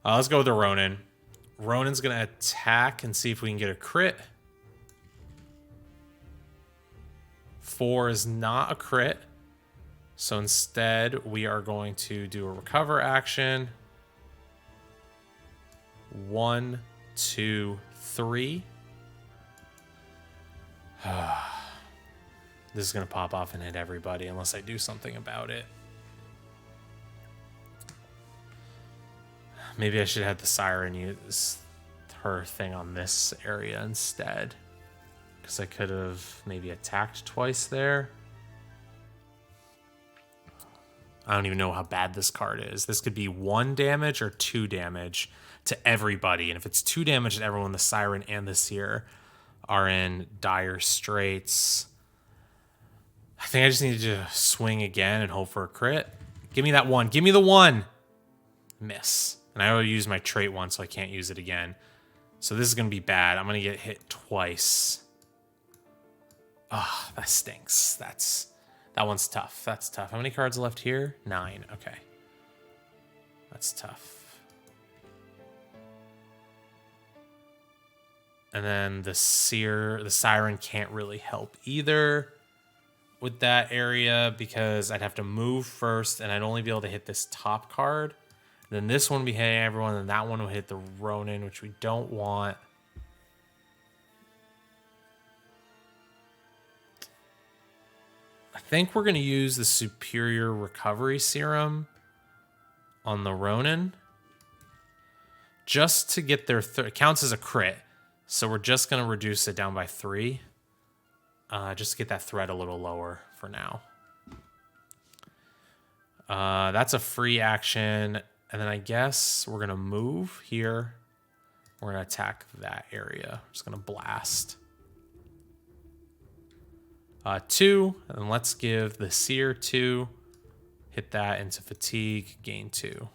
Let's go with the Ronin. Ronin's going to attack and see if we can get a crit. 4 is not a crit. So instead, we are going to do a recover action. 1, 2, 3. This is going to pop off and hit everybody unless I do something about it. Maybe I should have the Siren use her thing on this area instead. Because I could have maybe attacked twice there. I don't even know how bad this card is. This could be 1 damage or 2 damage to everybody. And if it's 2 damage to everyone, the Siren and the Seer are in dire straits. I think I just need to swing again and hope for a crit. Give me that 1. Give me the 1. Miss. And I already used my trait once, so I can't use it again. So this is going to be bad. I'm going to get hit twice. Ah, that stinks. That one's tough. That's tough. How many cards left here? 9. Okay. That's tough. And then the Siren can't really help either with that area because I'd have to move first and I'd only be able to hit this top card. Then this one will be hitting everyone, and that one will hit the Ronin, which we don't want. I think we're going to use the Superior Recovery Serum on the Ronin. Just to get their... it counts as a crit, so we're just going to reduce it down by 3. Just to get that threat a little lower for now. That's a free action... And then I guess we're going to move here. We're going to attack that area. We're just going to blast. 2. And then let's give the Seer 2. Hit that into fatigue. Gain 2.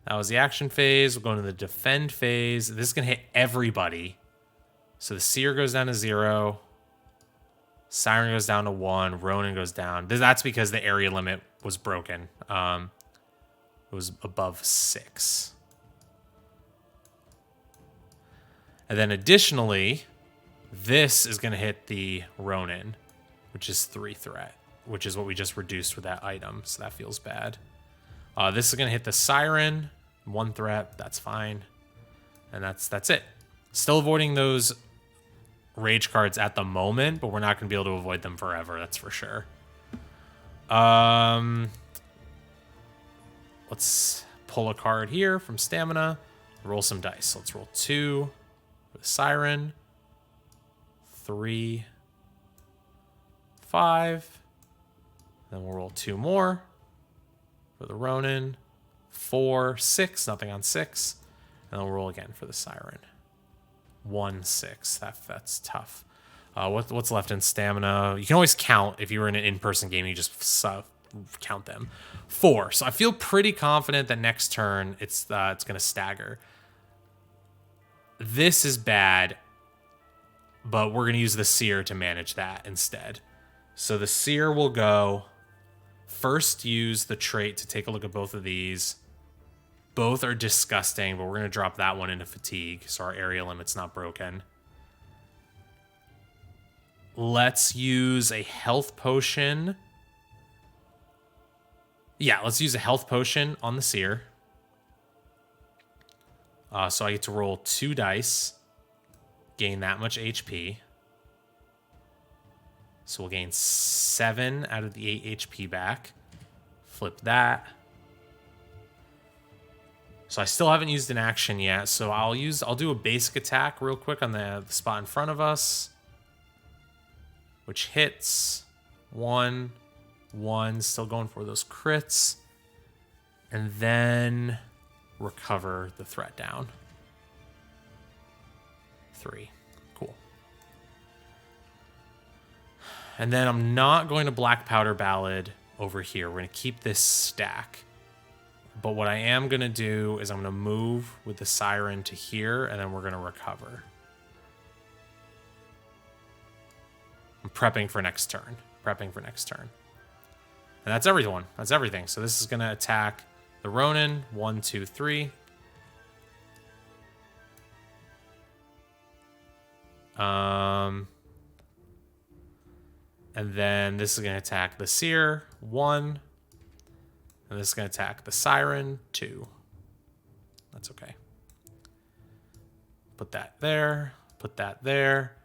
That was the action phase. We're going to the defend phase. This is going to hit everybody. So the Seer goes down to 0. Siren goes down to 1. Ronin goes down. That's because the area limit was broken. It was above 6. And then additionally, this is going to hit the Ronin, which is 3 threat, which is what we just reduced with that item. So that feels bad. This is going to hit the Siren, 1 threat. That's fine. And that's it. Still avoiding those rage cards at the moment, but we're not going to be able to avoid them forever. That's for sure. Let's pull a card here from Stamina. Roll some dice. Let's roll 2 for the Siren. 3, 5. Then we'll roll 2 more for the Ronin. 4, 6. Nothing on 6. And then we'll roll again for the Siren. 1, 6. That's tough. What's left in Stamina? You can always count if you were in an in-person game. You just count them. 4. So I feel pretty confident that next turn it's going to stagger. This is bad, but we're going to use the Seer to manage that instead. So the Seer will go first. Use the trait to take a look at both of these. Both are disgusting, but we're going to drop that one into fatigue so our area limit's not broken. Let's use a health potion. Yeah, let's use a health potion on the Seer. So I get to roll 2 dice. Gain that much HP. So we'll gain 7 out of the 8 HP back. Flip that. So I still haven't used an action yet. So I'll do a basic attack real quick on the spot in front of us. which hits. 1, 1, still going for those crits. And then recover the threat down. 3. Cool. And then I'm not going to Black Powder Ballad over here. We're going to keep this stack. But what I am going to do is I'm going to move with the Siren to here, and then we're going to recover. I'm prepping for next turn. Prepping for next turn. And that's everyone. That's everything. So this is going to attack the Ronin. 1, 2, 3. And then this is going to attack the Seer. 1. And this is going to attack the Siren. 2. That's okay. Put that there. Put that there.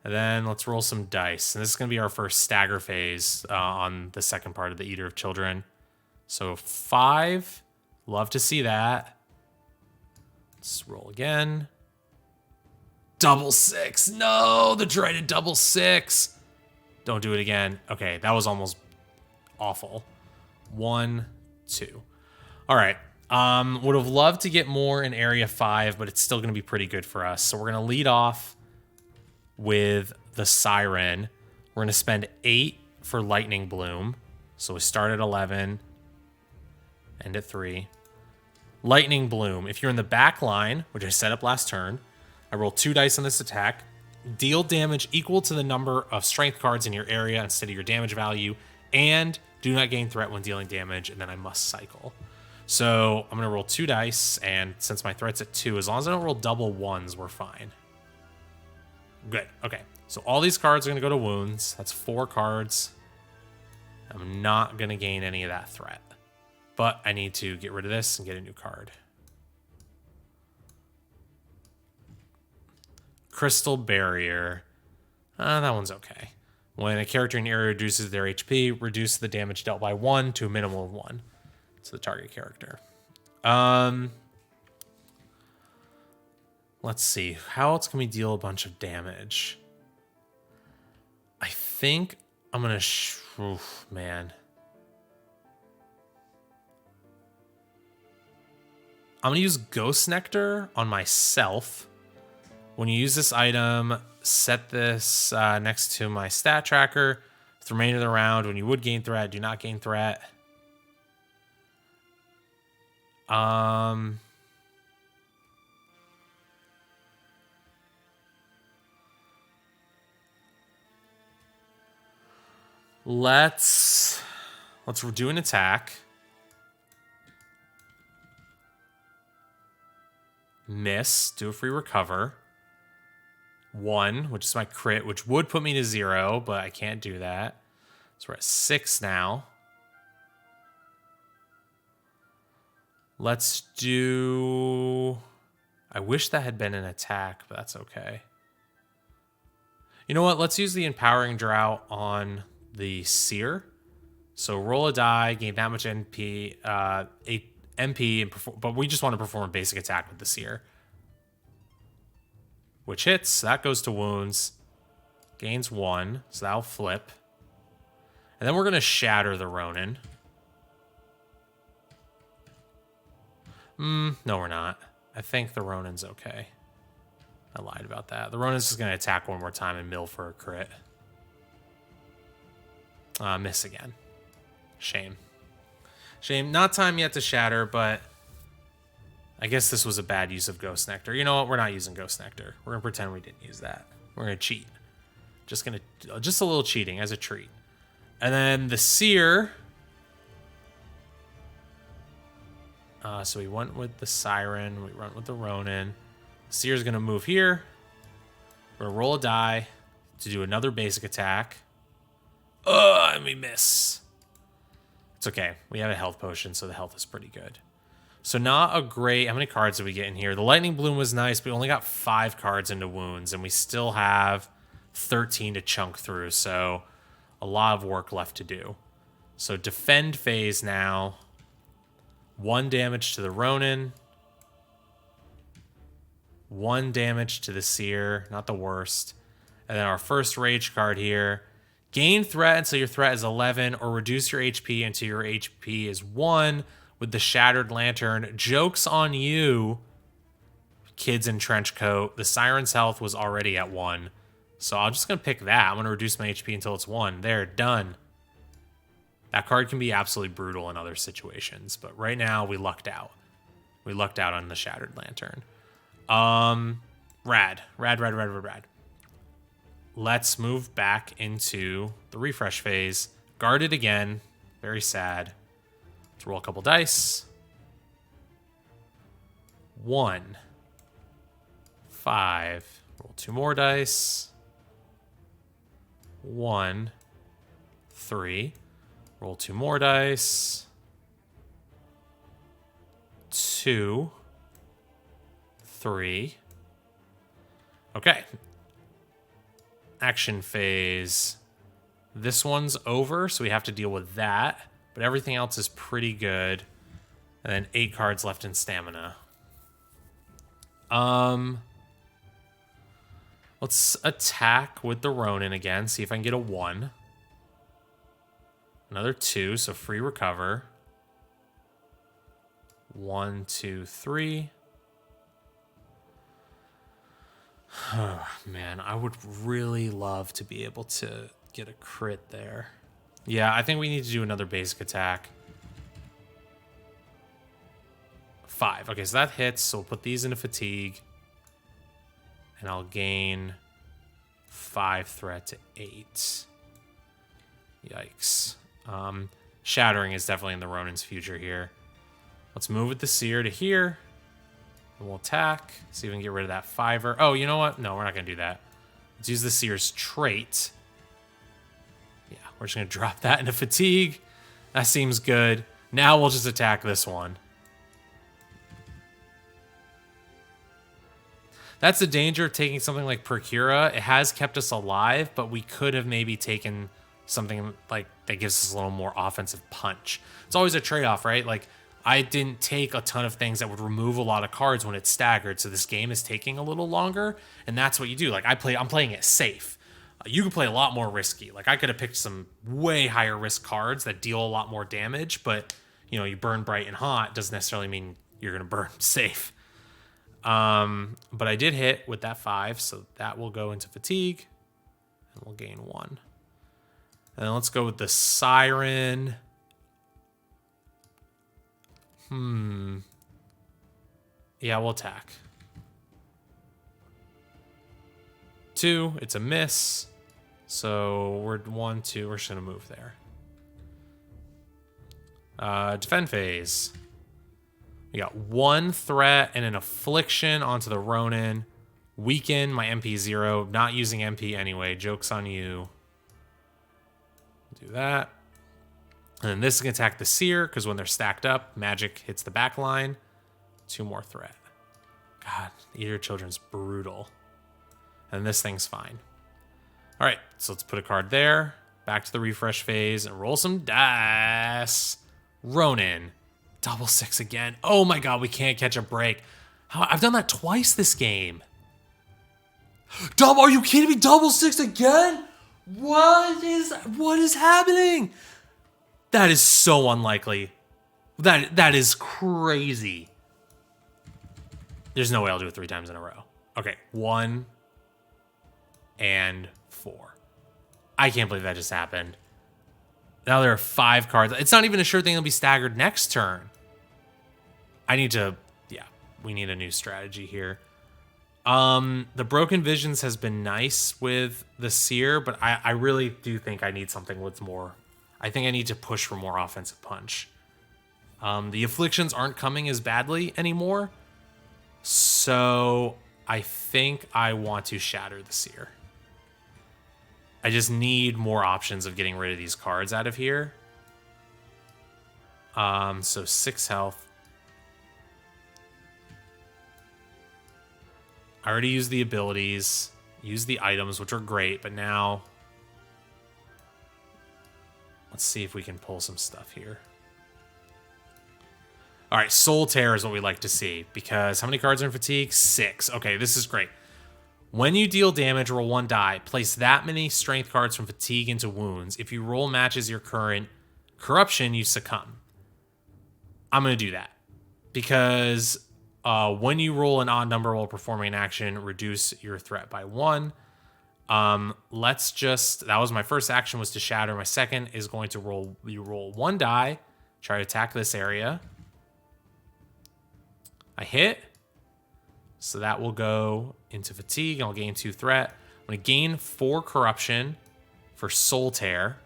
And then let's roll some dice. And this is going to be our first stagger phase on the second part of the Eater of Children. So 5. Love to see that. Let's roll again. Double 6. No, the dreaded double 6. Don't do it again. Okay, that was almost awful. 1, 2. All right. Would have loved to get more in Area 5, but it's still going to be pretty good for us. So we're going to lead off with the Siren. We're going to spend 8 for Lightning Bloom. So we start at 11, end at 3. Lightning Bloom. If you're in the back line, which I set up last turn, I roll 2 dice on this attack. Deal damage equal to the number of strength cards in your area instead of your damage value, and do not gain threat when dealing damage, and then I must cycle. So I'm going to roll 2 dice, and since my threat's at 2, as long as I don't roll double 1s, we're fine. Good. Okay. So all these cards are going to go to wounds. That's 4 cards. I'm not going to gain any of that threat, but I need to get rid of this and get a new card. Crystal Barrier. That one's okay. When a character in your area reduces their HP, reduce the damage dealt by 1 to a minimum of 1 to the target character. Let's see. How else can we deal a bunch of damage? I think I'm going to... Oof, man. I'm going to use Ghost Nectar on myself. When you use this item, set this next to my stat tracker. For the remainder of the round, when you would gain threat, do not gain threat. Let's do an attack. Miss. Do a free recover. 1, which is my crit, which would put me to 0, but I can't do that. So we're at 6 now. Let's do... I wish that had been an attack, but that's okay. You know what? Let's use the Empowering Drought on the Seer. So roll a die, gain that much MP, 8 MP, and but we just want to perform a basic attack with the Seer. Which hits, that goes to wounds. Gains 1, so that'll flip. And then we're going to shatter the Ronin. No, we're not. I think the Ronin's okay. I lied about that. The Ronin's just going to attack one more time and mill for a crit. Miss again. Shame. Shame. Not time yet to shatter, but I guess this was a bad use of Ghost Nectar. You know what? We're not using Ghost Nectar. We're going to pretend we didn't use that. We're going to cheat. Just a little cheating as a treat. And then the Seer. So we went with the Siren. We went with the Ronin. The Seer's going to move here. We're going to roll a die to do another basic attack. And we miss. It's okay. We have a health potion, so the health is pretty good. So not a great... How many cards did we get in here? The Lightning Bloom was nice, but we only got 5 cards into wounds, and we still have 13 to chunk through, so a lot of work left to do. So defend phase now. 1 damage to the Ronin. 1 damage to the Seer. Not the worst. And then our first rage card here Gain threat until your threat is 11, or reduce your HP until your HP is 1 with the Shattered Lantern. Joke's on you, kids in trench coat. The Siren's health was already at 1. So I'm just going to pick that. I'm going to reduce my HP until it's 1. There, done. That card can be absolutely brutal in other situations, but right now we lucked out. We lucked out on the Shattered Lantern. Rad. Let's move back into the refresh phase. Guarded again. Very sad. Let's roll a couple dice. 1. 5. Roll 2 more dice. 1. 3. Roll 2 more dice. 2. 3. Okay. Action phase. This one's over, so we have to deal with that. But everything else is pretty good. And then 8 cards left in stamina. Let's attack with the Ronin again. See if I can get a 1. Another 2, so free recover. 1, 2, 3. Oh, man, I would really love to be able to get a crit there. Yeah, I think we need to do another basic attack. 5. Okay, so that hits, so we'll put these into fatigue. And I'll gain 5 threat to 8. Yikes. Shattering is definitely in the Ronin's future here. Let's move with the Seer to here. And we'll attack. See if we can get rid of that 5er. Oh, you know what? No, we're not going to do that. Let's use the Seer's trait. Yeah, we're just going to drop that into fatigue. That seems good. Now we'll just attack this one. That's the danger of taking something like Procura. It has kept us alive, but we could have maybe taken something like that gives us a little more offensive punch. It's always a trade-off, right? Like, I didn't take a ton of things that would remove a lot of cards when it's staggered, so this game is taking a little longer, and that's what you do. Like, I'm playing it safe. You can play a lot more risky. Like, I could have picked some way higher risk cards that deal a lot more damage, but, you know, you burn bright and hot doesn't necessarily mean you're going to burn safe. But I did hit with that 5, so that will go into fatigue, and we'll gain 1. And then let's go with the Siren. Yeah, we'll attack. 2, it's a miss. So we're 1, 2, we're just gonna move there. Defend phase. We got 1 threat and an affliction onto the Ronin. Weaken my MP 0. Not using MP anyway. Joke's on you. Do that. And then this can attack the Seer, because when they're stacked up, magic hits the back line. 2 more threat. God, Eater of Children's brutal. And this thing's fine. All right, so let's put a card there. Back to the refresh phase and roll some dice. Ronin. Double 6 again. Oh my god, we can't catch a break. I've done that twice this game. Are you kidding me? Double 6 again? What is happening? That is so unlikely. That is crazy. There's no way I'll do it 3 times in a row. Okay, 1 and 4. I can't believe that just happened. Now there are 5 cards. It's not even a sure thing they'll be staggered next turn. We need a new strategy here. The Broken Visions has been nice with the Seer, but I really do think I need something with more. I think I need to push for more offensive punch. The Afflictions aren't coming as badly anymore, so I think I want to shatter the Seer. I just need more options of getting rid of these cards out of here. So 6 health. I already used the abilities, used the items, which are great, but now let's see if we can pull some stuff here. All right, Soul Tear is what we like to see, because how many cards are in fatigue? 6. Okay, this is great. When you deal damage, roll 1 die. Place that many strength cards from fatigue into wounds. If you roll matches your current corruption, you succumb. I'm going to do that because when you roll an odd number while performing an action, reduce your threat by 1. Let's just, that was my first action, was to shatter. My second is going to roll 1 die, try to attack this area. I hit. So that will go into fatigue. I'll gain 2 threat. I'm going to gain 4 corruption for soul tear.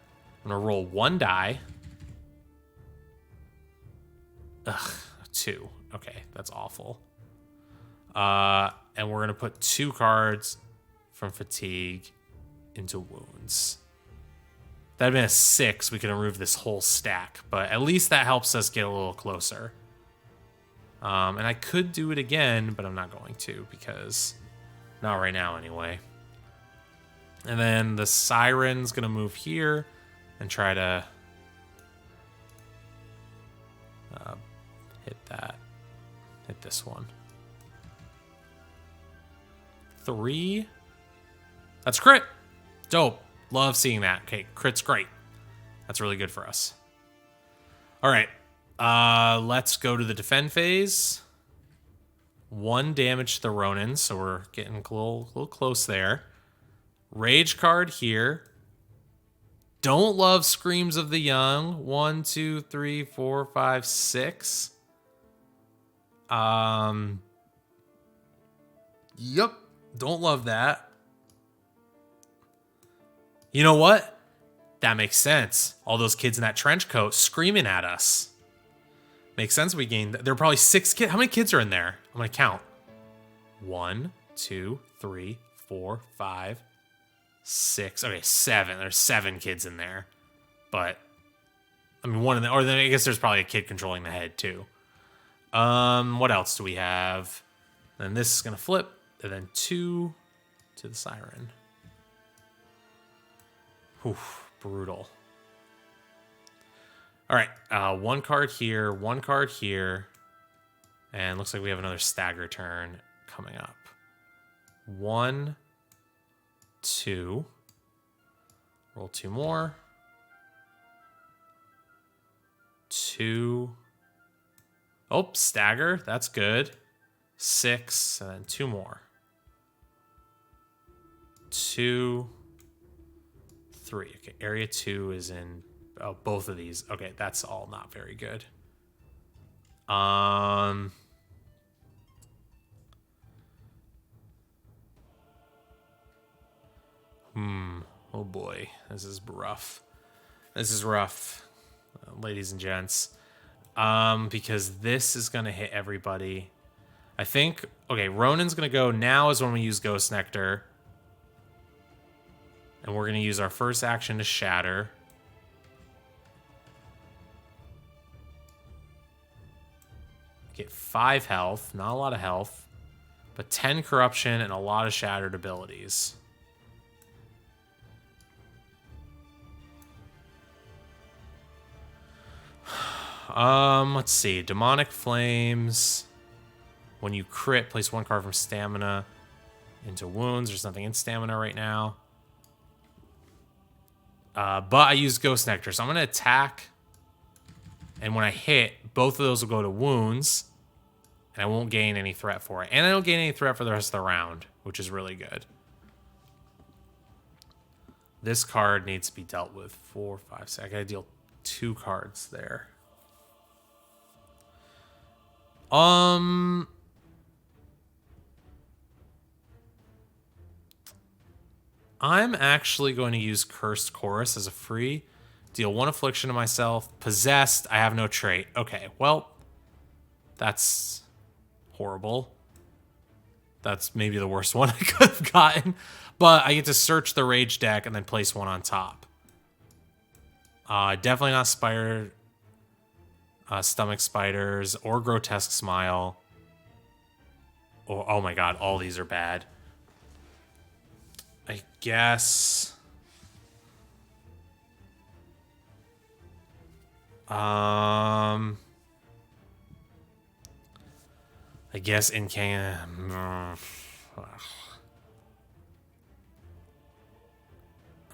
I'm going to roll 1 die. Ugh, 2. Okay, that's awful. And we're going to put 2 cards from fatigue into wounds. That'd been a 6. We could remove this whole stack, but at least that helps us get a little closer. And I could do it again, but I'm not going to because not right now anyway. And then the Siren's going to move here and try to hit this one. 3. That's crit. Dope. Love seeing that. Okay, crit's great. That's really good for us. All right. Let's go to the defend phase. 1 damage to the Ronin, so we're getting a little close there. Rage card here. Don't love Screams of the Young. 1, 2, 3, 4, 5, 6. Yep. Don't love that. You know what? That makes sense. All those kids in that trench coat screaming at us. Makes sense. We gained. There are probably 6 kids. How many kids are in there? I'm going to count. 1, 2, 3, 4, 5, 6. Okay, 7. There's 7 kids in there. But, I mean, one of them, or then I guess there's probably a kid controlling the head too. What else do we have? Then this is going to flip. And then 2 to the Siren. Oof, brutal. All right, 1 card here, 1 card here. And looks like we have another stagger turn coming up. 1, 2. Roll 2 more. 2. Oh, stagger. That's good. 6, and then 2 more. 2, 3. Okay, area 2 is in both of these. Okay, that's all not very good. Oh boy, this is rough. This is rough, ladies and gents. Because this is gonna hit everybody. I think, okay, Ronin's gonna go. Now is when we use Ghost Nectar. And we're gonna use our first action to shatter. Get 5 health, not a lot of health, but 10 corruption and a lot of shattered abilities. Let's see. Demonic Flames. When you crit, place 1 card from stamina into wounds. There's nothing in stamina right now. But I used Ghost Nectar, so I'm going to attack. And when I hit, both of those will go to wounds. And I won't gain any threat for it. And I don't gain any threat for the rest of the round, which is really good. This card needs to be dealt with. 4, 5, 6. I got to deal 2 cards there. I'm actually going to use Cursed Chorus as a free. Deal 1 affliction to myself. Possessed, I have no trait. Okay, well, that's horrible. That's maybe the worst one I could have gotten. But I get to search the Rage deck and then place 1 on top. Definitely not Stomach Spiders or Grotesque Smile. Oh my god, all these are bad. I guess... I guess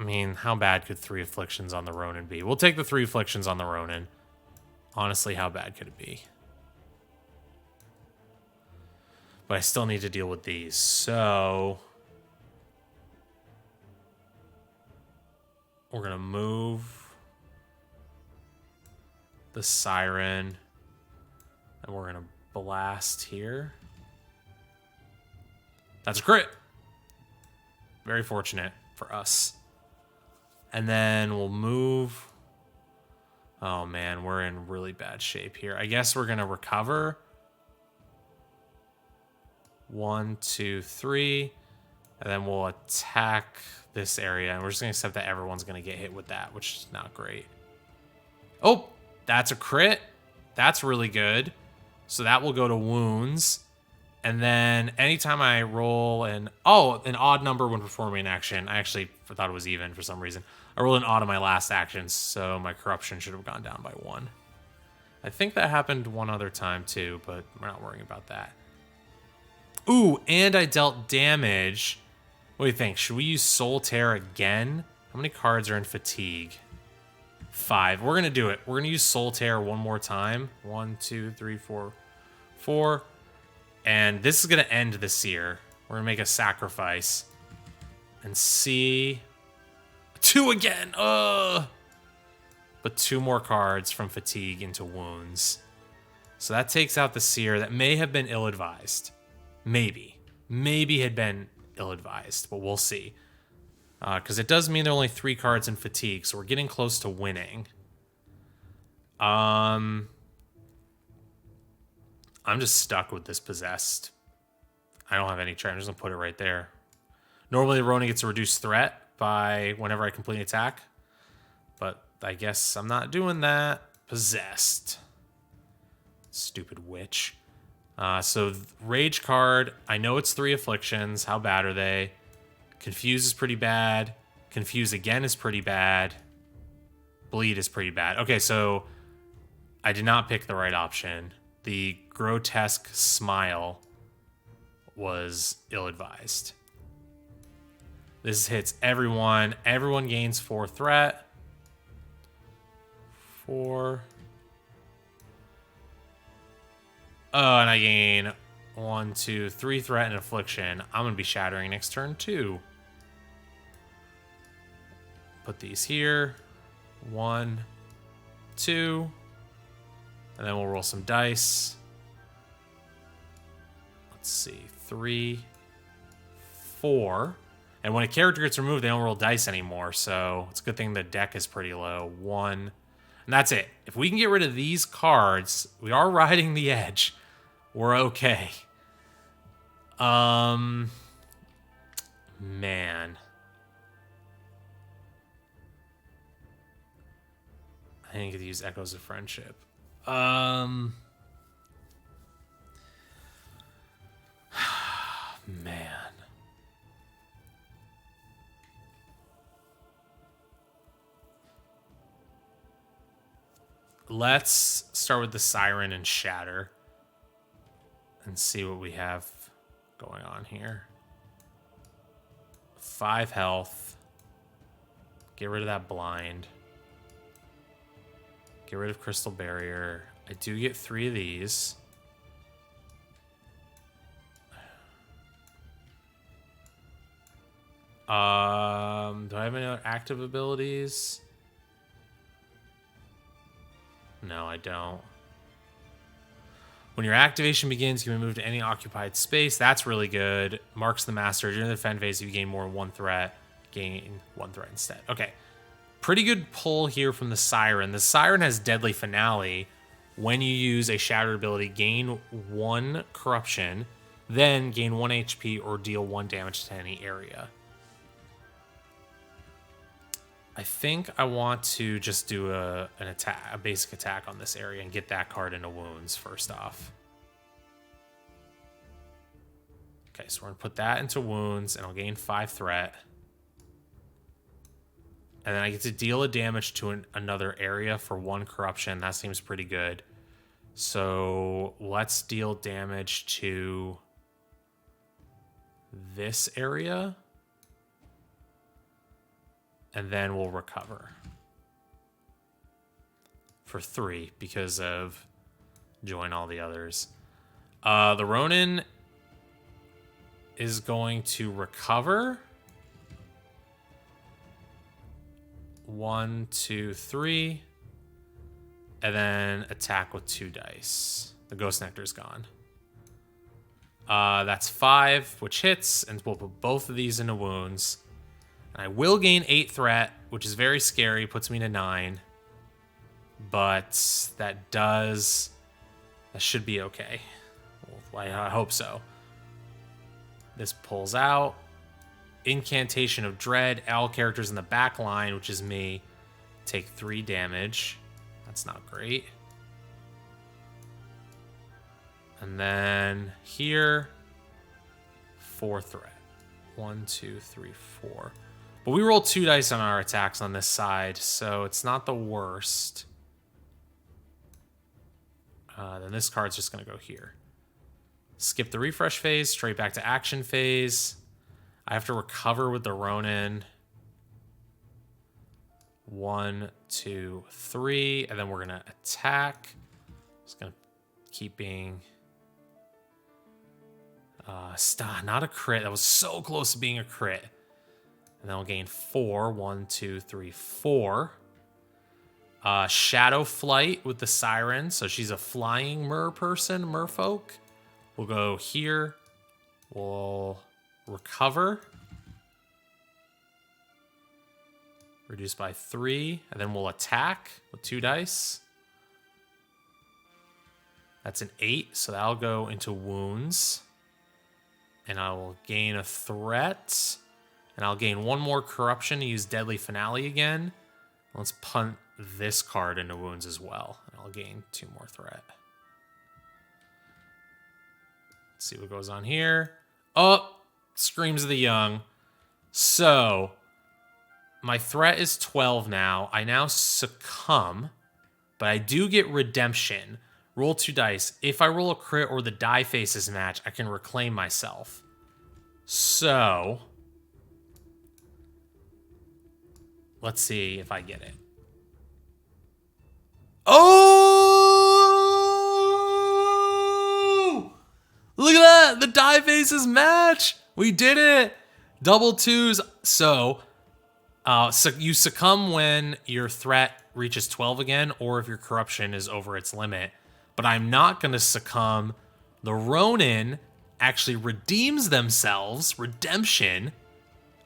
I mean, how bad could 3 afflictions on the Ronin be? We'll take the 3 afflictions on the Ronin. Honestly, how bad could it be? But I still need to deal with these, so... we're going to move the Siren, and we're going to blast here. That's a crit. Very fortunate for us. And then we'll move... oh, man, we're in really bad shape here. I guess we're going to recover. 1, 2, 3. And then we'll attack this area. And we're just going to accept that everyone's going to get hit with that, which is not great. Oh, that's a crit. That's really good. So that will go to wounds. And then anytime I roll an odd number when performing an action. I actually thought it was even for some reason. I rolled an odd on my last action, so my corruption should have gone down by 1. I think that happened one other time too, but we're not worrying about that. Ooh, and I dealt damage. What do you think? Should we use Soul Tear again? How many cards are in Fatigue? 5. We're going to do it. We're going to use Soul Tear one more time. 1, 2, 3, 4, 4. And this is going to end the Seer. We're going to make a sacrifice. And see... 2 again! Ugh! But 2 more cards from Fatigue into Wounds. So that takes out the Seer. That may have been ill-advised. Maybe. Maybe had been ill-advised, but we'll see. Because it does mean there are only 3 cards in Fatigue, so we're getting close to winning. I'm just stuck with this Possessed. I don't have any try. I'm just going to put it right there. Normally, the Ronin gets a reduced threat by whenever I complete an attack. But I guess I'm not doing that. Possessed. Stupid witch. So Rage card. I know it's 3 afflictions. How bad are they? Confuse is pretty bad. Confuse again is pretty bad. Bleed is pretty bad. Okay, so I did not pick the right option. The Grotesque Smile was ill-advised. This hits everyone. Everyone gains 4 threat. 4. Oh, and I gain 1, 2, 3 threat and affliction. I'm going to be shattering next turn, too. Put these here. 1, 2. And then we'll roll some dice. Let's see. 3, 4. And when a character gets removed, they don't roll dice anymore. So it's a good thing the deck is pretty low. 1. And that's it. If we can get rid of these cards, we are riding the edge. We're okay. Man. I didn't get to use Echoes of Friendship. Man. Let's start with the Siren and Shatter and see what we have going on here. 5 health. Get rid of that blind. Get rid of Crystal Barrier. I do get 3 of these. Do I have any other active abilities? No, I don't. When your activation begins, you can move to any occupied space. That's really good. Marks the Master. During the defend phase, if you gain more than 1 threat, gain 1 threat instead. Okay. Pretty good pull here from the Siren. The Siren has Deadly Finale. When you use a Shattered ability, gain 1 corruption, then gain 1 HP or deal 1 damage to any area. I think I want to just do a basic attack on this area and get that card into wounds first off. Okay, so we're going to put that into wounds, and I'll gain 5 threat. And then I get to deal a damage to another area for 1 corruption. That seems pretty good. So let's deal damage to this area. And then we'll recover. For 3 because of join all the others. The Ronin is going to recover. 1, 2, 3. And then attack with 2 dice. The Ghost Nectar's gone. That's 5, which hits, and we'll put both of these into wounds. And I will gain 8 threat, which is very scary, puts me to 9. But that should be okay. Well, I hope so. This pulls out. Incantation of Dread. All characters in the back line, which is me, take 3 damage. That's not great. And then here, 4 threat. 1, 2, 3, 4. But we roll 2 dice on our attacks on this side, so it's not the worst. Then this card's just going to go here. Skip the refresh phase, straight back to action phase. I have to recover with the Ronin. 1, 2, 3, and then we're going to attack. Just going to keep being... not a crit. That was so close to being a crit. And then I'll gain 4. 1, 2, 3, 4. Shadow Flight with the Siren. So she's a flying merfolk. We'll go here. We'll recover. Reduce by 3. And then we'll attack with 2 dice. That's an 8. So that'll go into wounds. And I will gain a threat. And I'll gain 1 more corruption to use Deadly Finale again. Let's punt this card into wounds as well. And I'll gain 2 more threat. Let's see what goes on here. Oh, Screams of the Young. So, my threat is 12 now. I now succumb, but I do get redemption. Roll 2 dice. If I roll a crit or the die faces match, I can reclaim myself. So, let's see if I get it. Oh! Look at that! The die faces match! We did it! Double 2s. So you succumb when your threat reaches 12 again, or if your corruption is over its limit. But I'm not going to succumb. The Ronin actually redeems themselves. Redemption.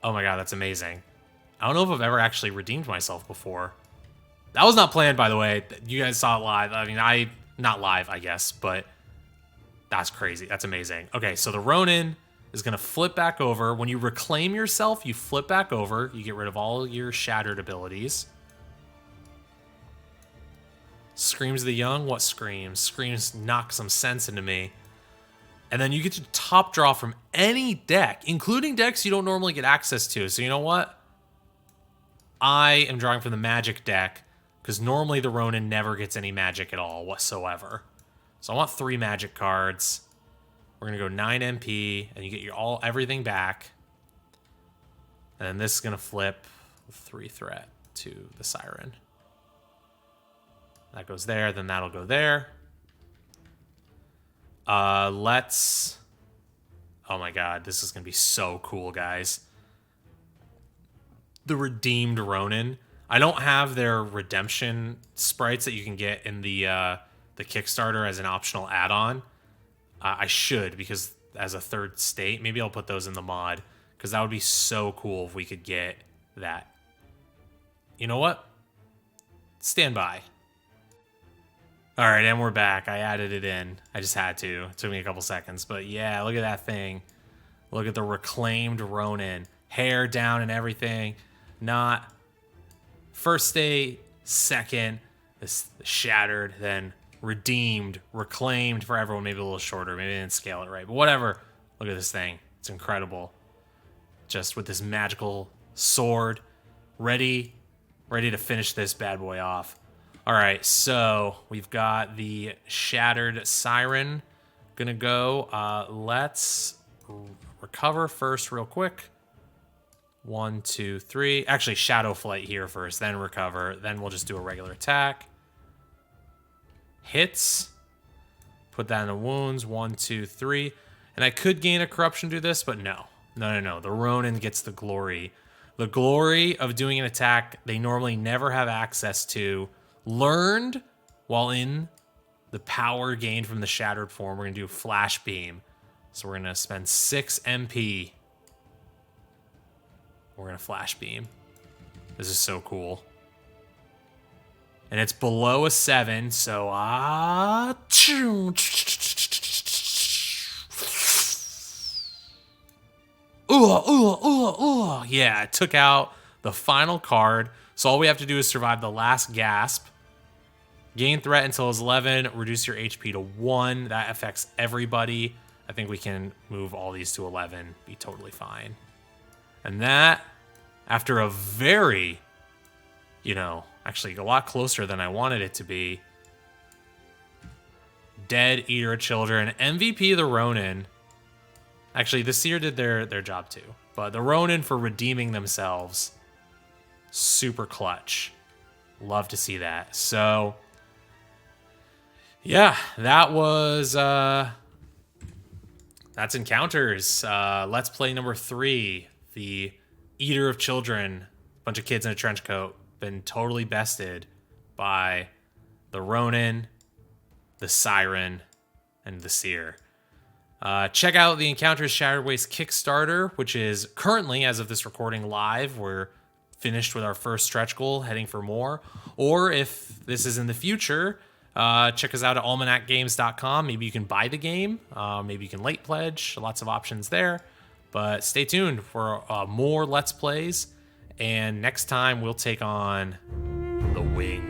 Oh my god, that's amazing. I don't know if I've ever actually redeemed myself before. That was not planned, by the way. You guys saw it live. I mean, not live, I guess, but that's crazy. That's amazing. Okay, so the Ronin is going to flip back over. When you reclaim yourself, you flip back over. You get rid of all your shattered abilities. Screams of the Young? What screams? Screams knock some sense into me. And then you get to top draw from any deck, including decks you don't normally get access to. So you know what? I am drawing from the Magic deck, because normally the Ronin never gets any Magic at all whatsoever. So I want 3 Magic cards. We're going to go 9 MP, and you get everything back. And then this is going to flip with 3 threat to the Siren. That goes there, then that'll go there. Oh my god, this is going to be so cool, guys. The Redeemed Ronin. I don't have their redemption sprites that you can get in the Kickstarter as an optional add-on. I should, because as a 3rd state, maybe I'll put those in the mod, because that would be so cool if we could get that. You know what? Stand by. All right, and we're back. I added it in. I just had to. It took me a couple seconds, but yeah, look at that thing. Look at the reclaimed Ronin. Hair down and everything. Not first state, second, this shattered, then redeemed, reclaimed for everyone. Maybe a little shorter. Maybe I didn't scale it right, but whatever. Look at this thing. It's incredible. Just with this magical sword, ready to finish this bad boy off. All right, so we've got the Shattered Siren gonna go. Let's recover first real quick. 1, 2, 3. Actually, Shadow Flight here first, then recover. Then we'll just do a regular attack. Hits. Put that in the wounds. 1, 2, 3. And I could gain a corruption to do this, but no. No. The Ronin gets the glory. The glory of doing an attack they normally never have access to. Learned while in the power gained from the Shattered form. We're going to do Flash Beam. So we're going to spend 6 MP. We're going to Flash Beam. This is so cool. And it's below a 7, so yeah, it took out the final card. So all we have to do is survive the last gasp. Gain threat until it's 11. Reduce your HP to 1. That affects everybody. I think we can move all these to 11. Be totally fine. And that, after a very, actually a lot closer than I wanted it to be. Dead Eater of Children. MVP the Ronin. Actually, the Seer did their job too. But the Ronin for redeeming themselves. Super clutch. Love to see that. So, yeah, that was... that's Encounters. Let's Play number 3. The Eater of Children. Bunch of kids in a trench coat. Been totally bested by the Ronin, the Siren, and the Seer. Check out the Encounters Shattered Waste Kickstarter, which is currently, as of this recording, live. We're finished with our first stretch goal, heading for more. Or if this is in the future, check us out at almanacgames.com. Maybe you can buy the game. Maybe you can late pledge. Lots of options there. But stay tuned for more Let's Plays. And next time, we'll take on the Wing.